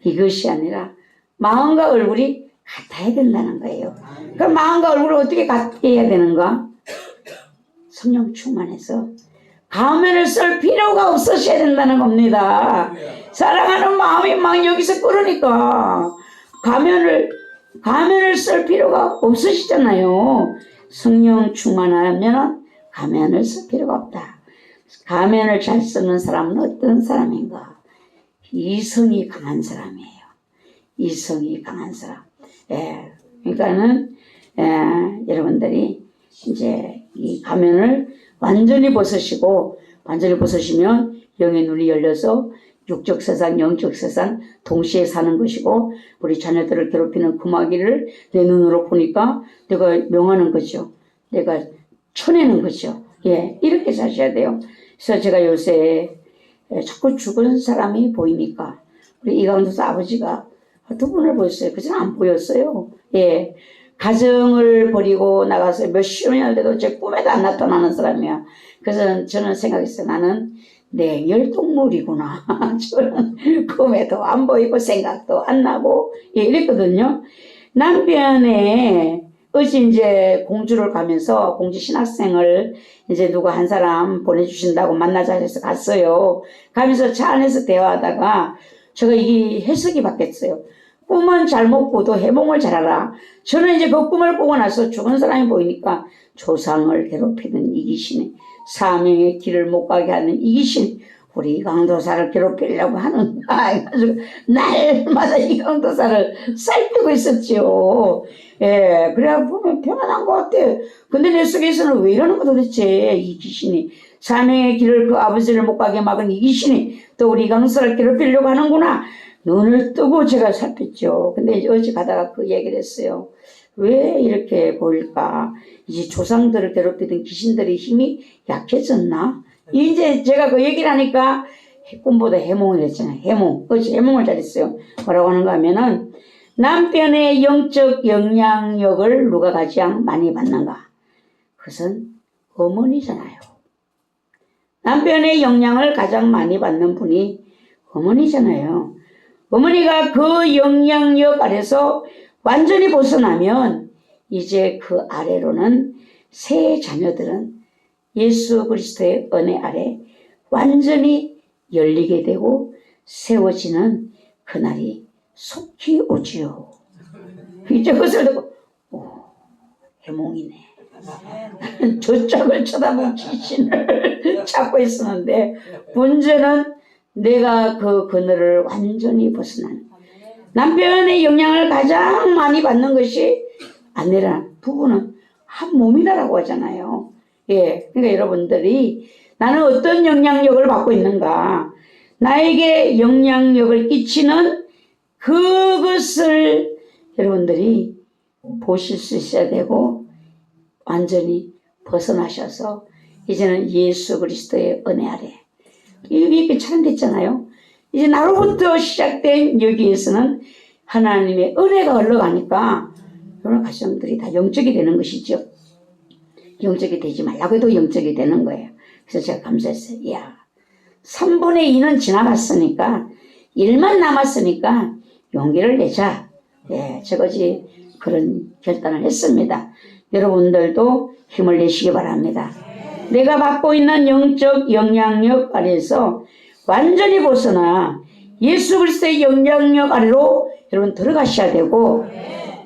이것이 아니라 마음과 얼굴이 같아야 된다는 거예요. 그럼 마음과 얼굴을 어떻게 같게 해야 되는가? 성령 충만해서 가면을 쓸 필요가 없으셔야 된다는 겁니다. 사랑하는 마음이 막 여기서 끓으니까 가면을 쓸 필요가 없으시잖아요. 성령 충만하면 가면을 쓸 필요가 없다. 가면을 잘 쓰는 사람은 어떤 사람인가? 이성이 강한 사람이에요. 이성이 강한 사람. 예. 그러니까는 여러분들이 이제 이 가면을 완전히 벗으시고, 완전히 벗으시면 영의 눈이 열려서 육적 세상, 영적 세상 동시에 사는 것이고, 우리 자녀들을 괴롭히는 금마귀를 내 눈으로 보니까 내가 명하는 거죠. 내가 쳐내는 거죠. 예, 이렇게 사셔야 돼요. 그래서 제가 요새 자꾸 죽은 사람이 보이니까 우리 이강도사 아버지가 두 분을 보였어요. 그전에 안 보였어요. 예, 가정을 버리고 나가서 몇십 년을 돼도 제 꿈에도 안 나타나는 사람이야. 그래서 저는 생각했어요. 나는 냉혈동물이구나. 저는 꿈에도 안 보이고 생각도 안 나고, 예, 이랬거든요. 남편의 어제 이제 공주를 가면서 공주 신학생을 이제 누가 한 사람 보내주신다고 만나자 해서 갔어요. 가면서 차 안에서 대화하다가 제가 이게 해석이 바뀌었어요. 꿈은 잘못 꾸도 해몽을 잘하라. 저는 이제 그 꿈을 꾸고 나서 죽은 사람이 보이니까 조상을 괴롭히는 이 귀신이, 사명의 길을 못 가게 하는 이 귀신, 우리 이강도사를 괴롭히려고 하는가 해가지고 날마다 이강도사를 살피고 있었지요. 예, 그래야 보면 편안한 것 같아요. 근데 내 속에서는 왜 이러는 거 도대체, 이 귀신이. 사명의 길을 그 아버지를 못 가게 막은 이 귀신이 또 우리 이강도사를 괴롭히려고 하는구나. 눈을 뜨고 제가 살폈죠. 근데 어제 가다가 그 얘기를 했어요. 왜 이렇게 보일까? 이제 조상들을 괴롭히던 귀신들의 힘이 약해졌나? 이제 제가 그 얘기를 하니까 꿈보다 해몽을 했잖아요. 해몽. 어제 해몽을 잘했어요. 뭐라고 하는가 하면은, 남편의 영적 영향력을 누가 가장 많이 받는가? 그것은 어머니잖아요. 남편의 영향을 가장 많이 받는 분이 어머니잖아요. 어머니가 그 영향력 아래서 완전히 벗어나면 이제 그 아래로는 새 자녀들은 예수 그리스도의 은혜 아래 완전히 열리게 되고 세워지는 그날이 속히 오지요. 이제 그것을 듣고 해몽이네. 저쪽을 쳐다본 귀신을 찾고 있었는데, 문제는 내가 그 그늘을 완전히 벗어나는, 남편의 영향을 가장 많이 받는 것이 아내랑 부부는 한 몸이라고 하잖아요. 예, 그러니까 여러분들이 나는 어떤 영향력을 받고 있는가, 나에게 영향력을 끼치는 그것을 여러분들이 보실 수 있어야 되고, 완전히 벗어나셔서 이제는 예수 그리스도의 은혜 아래 이렇게 차단됐잖아요. 이제 나로부터 시작된 여기에서는 하나님의 은혜가 흘러가니까 여러 가정들이 다 영적이 되는 것이죠. 영적이 되지 말라고 해도 영적이 되는 거예요. 그래서 제가 감사했어요. 이야, 3분의 2는 지나갔으니까 1만 남았으니까 용기를 내자. 예, 저것이 그런 결단을 했습니다. 여러분들도 힘을 내시기 바랍니다. 내가 받고 있는 영적 영향력 아래에서 완전히 벗어나 예수 그리스도의 영향력 아래로 여러분 들어가셔야 되고,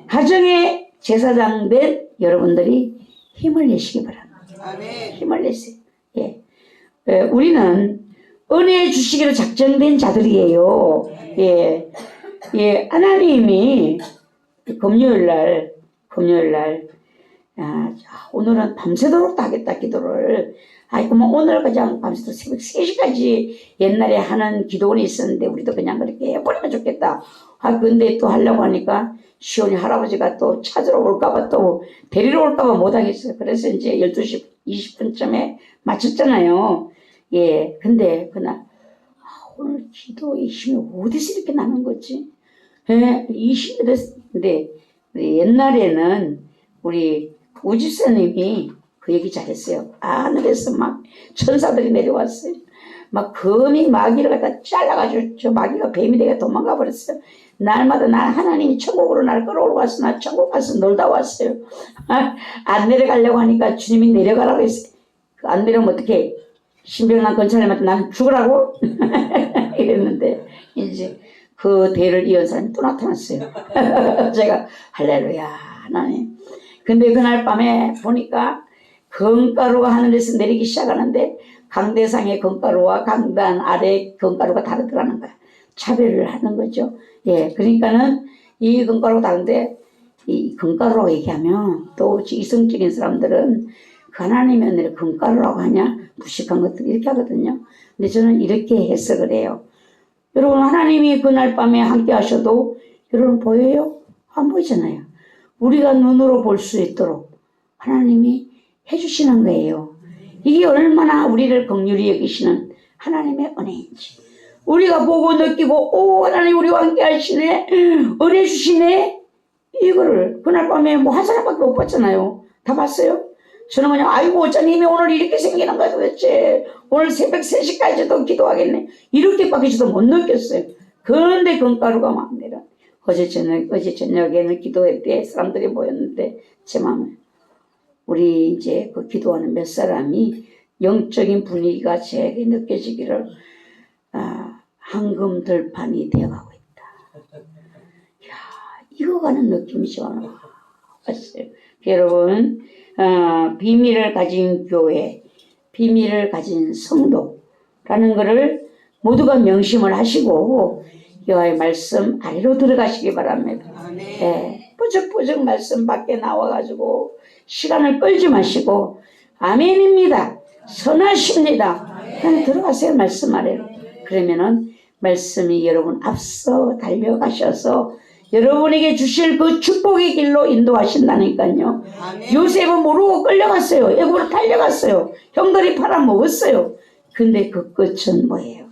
가정의 제사장 된 여러분들이 힘을 내시기 바랍니다. 힘을 내세요. 예. 우리는 은혜 주시기로 작정된 자들이에요. 예. 예. 하나님이 금요일 날 오늘은 밤새도록 하겠다 기도를. 그러면 오늘 그냥 밤새도록 새벽 3시까지 옛날에 하는 기도원이 있었는데 우리도 그냥 그렇게 해버리면 좋겠다. 근데 또 하려고 하니까 시온이 할아버지가 또 찾으러 올까봐 또 데리러 올까봐 못하겠어요. 그래서 이제 12시 20분쯤에 마쳤잖아요. 예, 근데 그날 오늘 기도의 힘이 어디서 이렇게 나는 거지? 예, 이 힘이 됐는데 옛날에는 우리 우집사님이 그 얘기 잘했어요. 하늘에서 막 천사들이 내려왔어요. 막 금이 마귀를 갖다 잘라가지고 저 마귀가 뱀이 되게 도망가 버렸어요. 날마다 하나님이 천국으로 날 끌어오고 왔어. 나 천국 가서 놀다 왔어요. 안 내려가려고 하니까 주님이 내려가라고 했어요. 안 내려오면 어떡해? 신병난 건찰님한테 나는 죽으라고? 이랬는데 이제 그 대를 이은 사람이 또 나타났어요. 제가 할렐루야 하나님. 근데 그날 밤에 보니까 건가루가 하늘에서 내리기 시작하는데 강대상의 건가루와 강단 아래 건가루가 다르더라는 거야. 차별을 하는 거죠. 예, 그러니까는 이 건가루가 다른데 이 건가루라고 얘기하면 또 이성적인 사람들은 그 하나님의 은혜를 건가루라고 하냐 무식한 것들 이렇게 하거든요. 근데 저는 이렇게 해석을 해요. 여러분 하나님이 그날 밤에 함께 하셔도 여러분 보여요? 안 보이잖아요. 우리가 눈으로 볼 수 있도록 하나님이 해주시는 거예요. 이게 얼마나 우리를 긍휼히 여기시는 하나님의 은혜인지. 우리가 보고 느끼고 오 하나님 우리와 함께 하시네 은혜 주시네 이거를 그날 밤에 뭐 한 사람밖에 못 봤잖아요. 다 봤어요? 저는 그냥 아이고 어쩌니 힘이 오늘 이렇게 생기는 거야 도대체. 오늘 새벽 3시까지도 기도하겠네 이렇게밖에 저도 못 느꼈어요. 그런데 건가루가 막 내려. 어제 저녁에는 기도회 때 사람들이 모였는데 제 마음에 우리 이제 그 기도하는 몇 사람이 영적인 분위기가 제게 느껴지기를 황금 들판이 되어가고 있다. 이야, 익어가는 느낌이 저는 왔어요. 여러분 비밀을 가진 교회, 비밀을 가진 성도라는 것을 모두가 명심을 하시고 여호와의 말씀 아래로 들어가시기 바랍니다. 예, 뿌적뿌적 말씀 밖에 나와가지고 시간을 끌지 마시고 아멘입니다. 선하십니다. 그냥 들어가세요. 말씀 아래로. 그러면은 말씀이 여러분 앞서 달려가셔서 여러분에게 주실 그 축복의 길로 인도하신다니까요. 요셉은 모르고 끌려갔어요. 애굽으로 달려갔어요. 형들이 팔아먹었어요. 근데 그 끝은 뭐예요?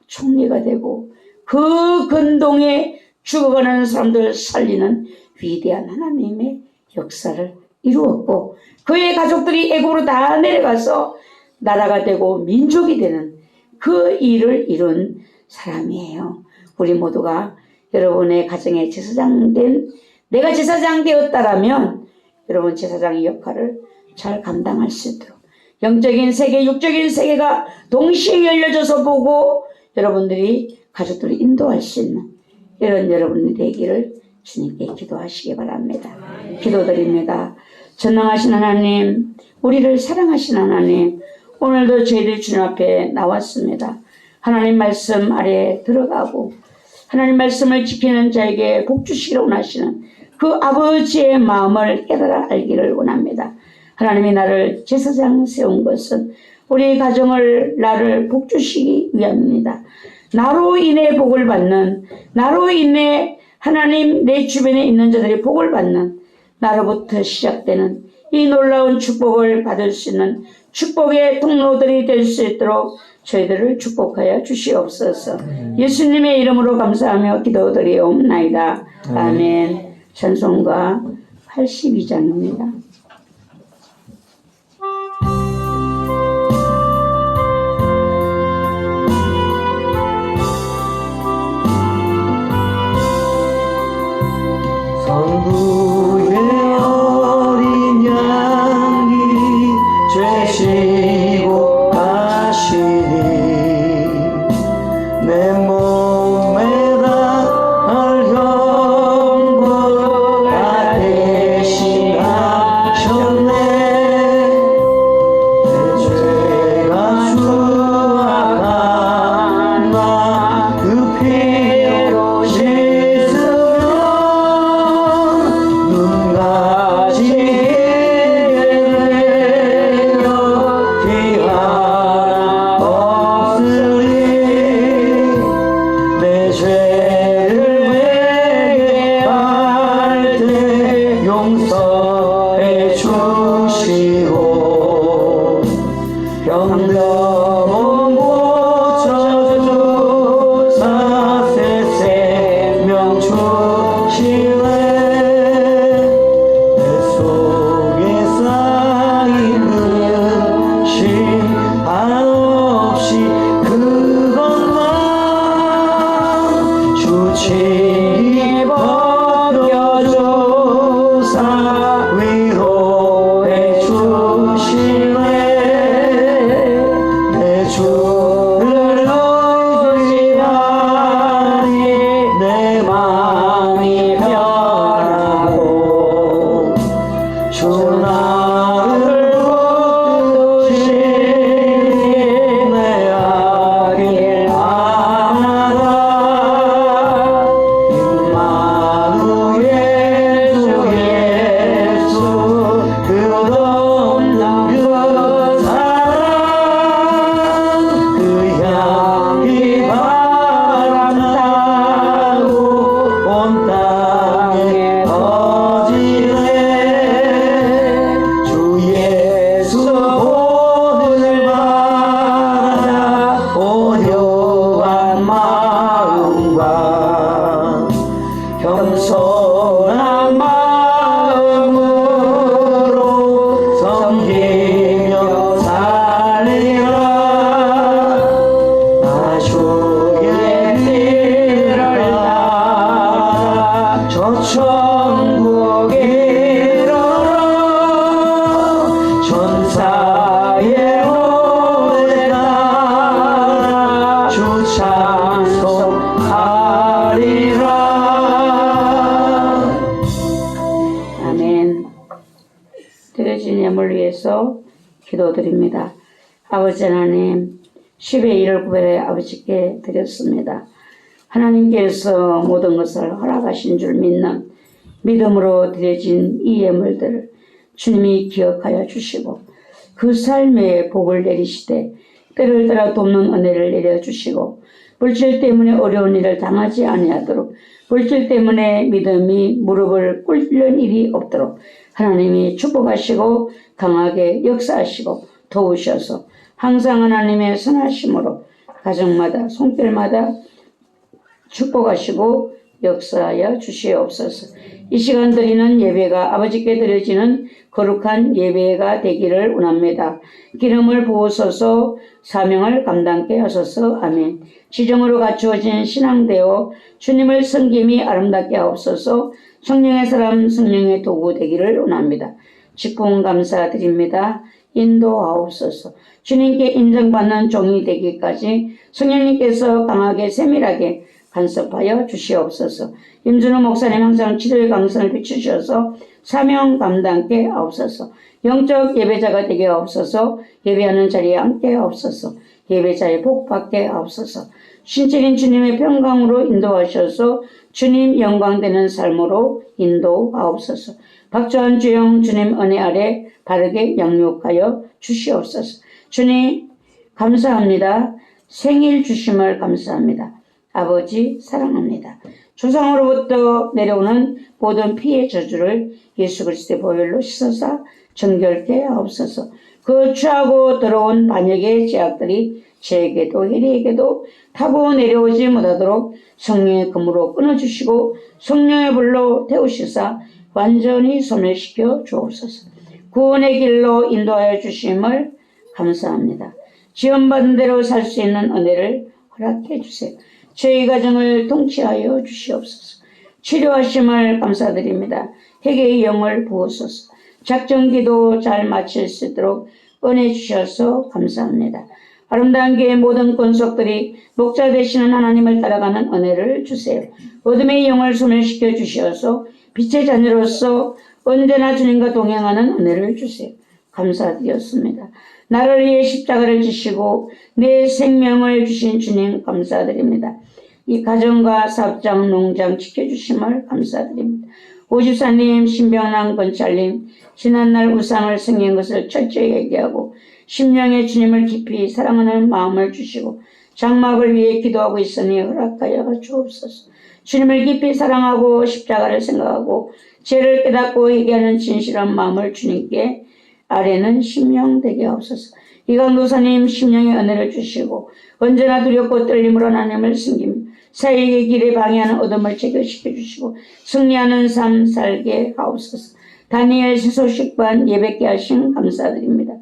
총리가 되고 그 근동에 죽어가는 사람들 살리는 위대한 하나님의 역사를 이루었고 그의 가족들이 애굽으로 다 내려가서 나라가 되고 민족이 되는 그 일을 이룬 사람이에요. 우리 모두가 여러분의 가정에 제사장 내가 제사장 되었다라면 여러분 제사장의 역할을 잘 감당할 수 있도록 영적인 세계, 육적인 세계가 동시에 열려져서 보고 여러분들이 가족들을 인도할 수 있는 이런 여러분이 되기를 주님께 기도하시기 바랍니다. 기도드립니다. 전능하신 하나님, 우리를 사랑하신 하나님, 오늘도 저희들 주님 앞에 나왔습니다. 하나님 말씀 아래에 들어가고 하나님 말씀을 지키는 자에게 복 주시기를 원하시는 그 아버지의 마음을 깨달아 알기를 원합니다. 하나님이 나를 제사장 세운 것은 우리 가정을 나를 복 주시기 위함입니다. 나로 인해 복을 받는, 나로 인해 하나님 내 주변에 있는 자들이 복을 받는, 나로부터 시작되는 이 놀라운 축복을 받을 수 있는 축복의 통로들이 될 수 있도록 저희들을 축복하여 주시옵소서. 예수님의 이름으로 감사하며 기도드리옵나이다. 아멘. 찬송가 82장입니다. 성부의 어린 양이 죄시고 가시니 내 몸에다 할 형벌 다 대신하시니 드려진 예물 위해서 기도드립니다. 아버지 하나님, 10의 1을 구별해 아버지께 드렸습니다. 하나님께서 모든 것을 허락하신 줄 믿는 믿음으로 드려진 이 예물들을 주님이 기억하여 주시고 그 삶에 복을 내리시되 때를 따라 돕는 은혜를 내려주시고 물질 때문에 어려운 일을 당하지 아니하도록 물질 때문에 믿음이 무릎을 꿇는 일이 없도록 하나님이 축복하시고 강하게 역사하시고 도우셔서 항상 하나님의 선하심으로 가정마다 손길마다 축복하시고 역사하여 주시옵소서. 이 시간 드리는 예배가 아버지께 드려지는 거룩한 예배가 되기를 원합니다. 기름을 부으소서 사명을 감당케 하소서. 아멘. 지정으로 갖추어진 신앙되어 주님을 섬김이 아름답게 하옵소서. 성령의 사람 성령의 도구 되기를 원합니다. 직분 감사드립니다. 인도하옵소서. 주님께 인정받는 종이 되기까지 성령님께서 강하게 세밀하게 간섭하여 주시옵소서. 임준호 목사님 항상 치료의 강선을 비추셔서 사명 감당케 하옵소서. 영적 예배자가 되게 하옵소서. 예배하는 자리에 앉게 하옵소서. 예배자의 복 받게 하옵소서. 신실인 주님의 평강으로 인도하셔서 주님 영광되는 삶으로 인도하옵소서. 박주한 주영 주님 은혜 아래 바르게 양육하여 주시옵소서. 주님 감사합니다. 생일 주심을 감사합니다. 아버지 사랑합니다. 조상으로부터 내려오는 모든 피의 저주를 예수 그리스도의 보혈로 씻어서 정결케 하옵소서. 그 취하고 들어온 반역의 죄악들이 저에게도 해리에게도 타고 내려오지 못하도록 성령의 금으로 끊어주시고 성령의 불로 태우시사 완전히 소멸시켜 주옵소서. 구원의 길로 인도하여 주심을 감사합니다. 지원받은 대로 살 수 있는 은혜를 허락해 주세요. 저희 가정을 통치하여 주시옵소서. 치료하심을 감사드립니다. 회개의 영을 부으소서. 작정기도 잘 마칠 수 있도록 은혜 주셔서 감사합니다. 아름다운 교회의 모든 권속들이 목자 되시는 하나님을 따라가는 은혜를 주세요. 어둠의 영을 소멸시켜 주셔서 빛의 자녀로서 언제나 주님과 동행하는 은혜를 주세요. 감사드렸습니다. 나를 위해 십자가를 지시고 내 생명을 주신 주님 감사드립니다. 이 가정과 사업장, 농장 지켜주심을 감사드립니다. 오집사님, 신병랑 권찰님, 지난날 우상을 생긴 것을 철저히 얘기하고 심령의 주님을 깊이 사랑하는 마음을 주시고 장막을 위해 기도하고 있으니 허락하여 주옵소서. 주님을 깊이 사랑하고 십자가를 생각하고 죄를 깨닫고 회개하는 진실한 마음을 주님께 아뢰는 심령 되게 하옵소서. 이강도사님 심령의 은혜를 주시고 언제나 두렵고 떨림으로 하나님을 섬기며 사역의 길에 방해하는 어둠을 제거시켜 주시고 승리하는 삶 살게 하옵소서. 다니엘 세소식반 예배케 하신 감사드립니다.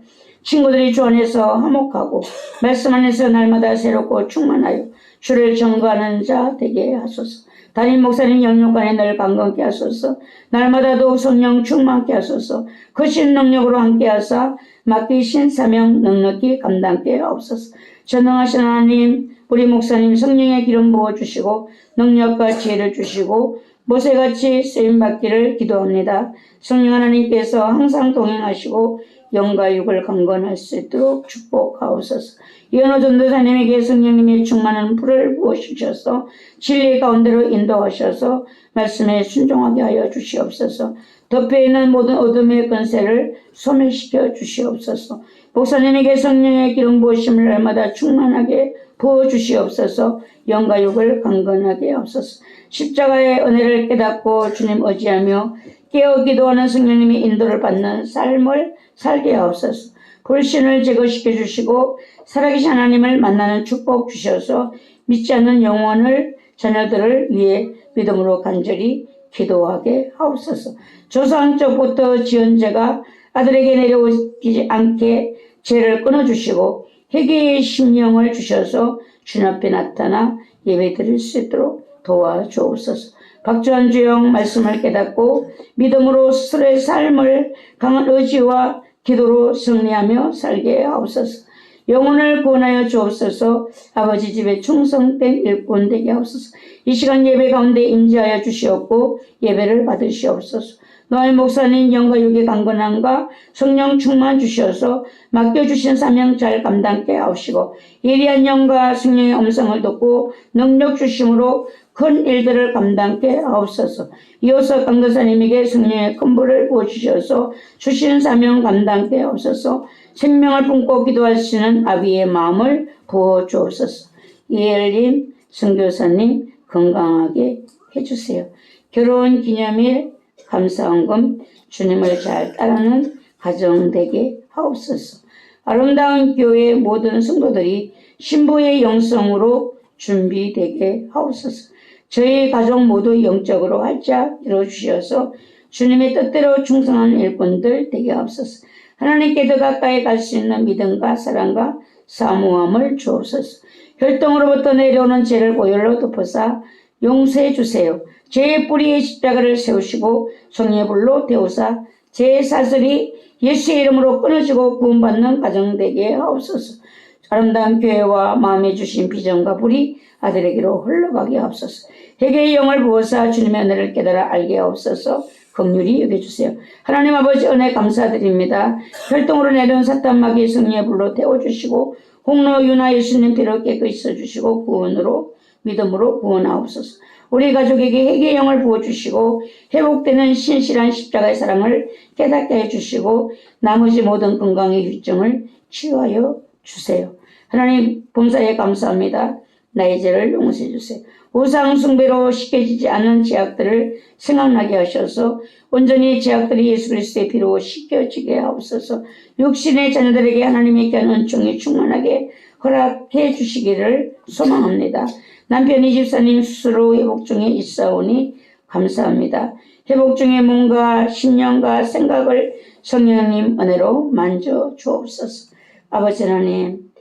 친구들이 주 안에서 화목하고 말씀 안에서 날마다 새롭고 충만하여 주를 전거하는 자 되게 하소서. 담임 목사님 영육간에 늘 강건케 하소서. 날마다 더욱 성령 충만케 하소서. 거신 능력으로 함께 하사 맡기신 사명 넉넉히 감당케 하옵소서. 전능하신 하나님, 우리 목사님 성령의 기름 부어주시고 능력과 지혜를 주시고 모세같이 쓰임받기를 기도합니다. 성령 하나님께서 항상 동행하시고 영과 육을 강건할 수 있도록 축복하옵소서. 이현호 전도사님에게 성령님의 충만한 불을 부어주셔서 진리 가운데로 인도하셔서 말씀에 순종하게 하여 주시옵소서. 덮여있는 모든 어둠의 권세를 소멸시켜 주시옵소서. 목사님에게 성령의 기름 부으심을 날마다 충만하게 부어주시옵소서. 영과 육을 강건하게 하옵소서. 십자가의 은혜를 깨닫고 주님 의지하며 깨어 기도하는 성령님의 인도를 받는 삶을 살게 하옵소서. 불신을 제거시켜 주시고 살아계신 하나님을 만나는 축복 주셔서 믿지 않는 영혼을 자녀들을 위해 믿음으로 간절히 기도하게 하옵소서. 조상적부터 지은 죄가 아들에게 내려오지 않게 죄를 끊어주시고 회개의 심령을 주셔서 주님 앞에 나타나 예배 드릴 수 있도록 도와주옵소서. 박주한 주영 말씀을 깨닫고 믿음으로 스스로의 삶을 강한 의지와 기도로 승리하며 살게 하옵소서. 영혼을 구원하여 주옵소서. 아버지 집에 충성된 일꾼 되게 하옵소서. 이 시간 예배 가운데 임재하여 주시옵고 예배를 받으시옵소서. 노아의 목사님 영과 육의 강건함과 성령 충만 주셔서 맡겨주신 사명 잘 감당케 하옵시고 예리한 영과 성령의 음성을 듣고 능력 주심으로 큰 일들을 감당케 하옵소서. 이어서 강도사님에게 성령의 큰 불을 부어주셔서 주신 사명 감당케 하옵소서. 생명을 품고 기도하시는 아비의 마음을 부어주옵소서. 이엘님, 선교사님 건강하게 해주세요. 결혼 기념일 감사헌금 주님을 잘 따르는 가정 되게 하옵소서. 아름다운 교회 모든 성도들이 신부의 영성으로 준비되게 하옵소서. 저희 가족 모두 영적으로 활짝 열어주셔서 주님의 뜻대로 충성하는 일꾼들 되게 하옵소서. 하나님께 더 가까이 갈 수 있는 믿음과 사랑과 사모함을 주옵소서. 혈통으로부터 내려오는 죄를 보혈로 덮어사 용서해 주세요. 죄의 뿌리에 십자가를 세우시고 성령의 불로 데우사 죄의 사슬이 예수의 이름으로 끊어지고 구원받는 가정 되게 하옵소서. 아름다운 교회와 마음에 주신 비전과 불이 아들에게로 흘러가게 하옵소서. 회개의 영을 부어사 주님의 은혜를 깨달아 알게 하옵소서. 긍휼히 여겨주세요. 하나님 아버지 은혜 감사드립니다. 혈통으로 내려온 사탄 마귀의 성령의 불로 태워주시고 홍로 유나 예수님 피로 깨끗이 써주시고 구원으로 믿음으로 구원하옵소서. 우리 가족에게 회개의 영을 부어주시고 회복되는 신실한 십자가의 사랑을 깨닫게 해주시고 나머지 모든 건강의 휴증을 치유하여 주세요. 하나님 범사에 감사합니다. 나의 죄를 용서해 주세요. 우상 숭배로 씻겨지지 않은 죄악들을 생각나게 하셔서 온전히 죄악들이 예수 그리스도의 피로 씻겨지게 하옵소서. 육신의 자녀들에게 하나님의 귀한 은총이 충만하게 허락해 주시기를 소망합니다. 남편이 집사님 스스로 회복 중에 있사오니 감사합니다. 회복 중에 몸과 심령과 생각을 성령님 은혜로 만져 주옵소서. 아버지 하나님,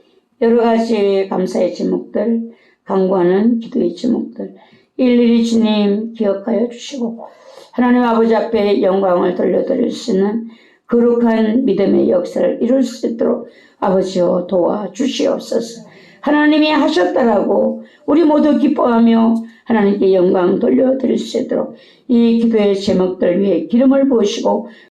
여러 가지 감사의 제목들, 간구하는 기도의 제목들 일일이 주님 기억하여 주시고 하나님 아버지 앞에 영광을 돌려드릴 수 있는 거룩한 믿음의 역사를 이룰 수 있도록 아버지여 도와주시옵소서. 하나님이 하셨다라고 우리 모두 기뻐하며 하나님께 영광 돌려드릴 수 있도록 이 기도의 제목들 위에 기름을 부으시고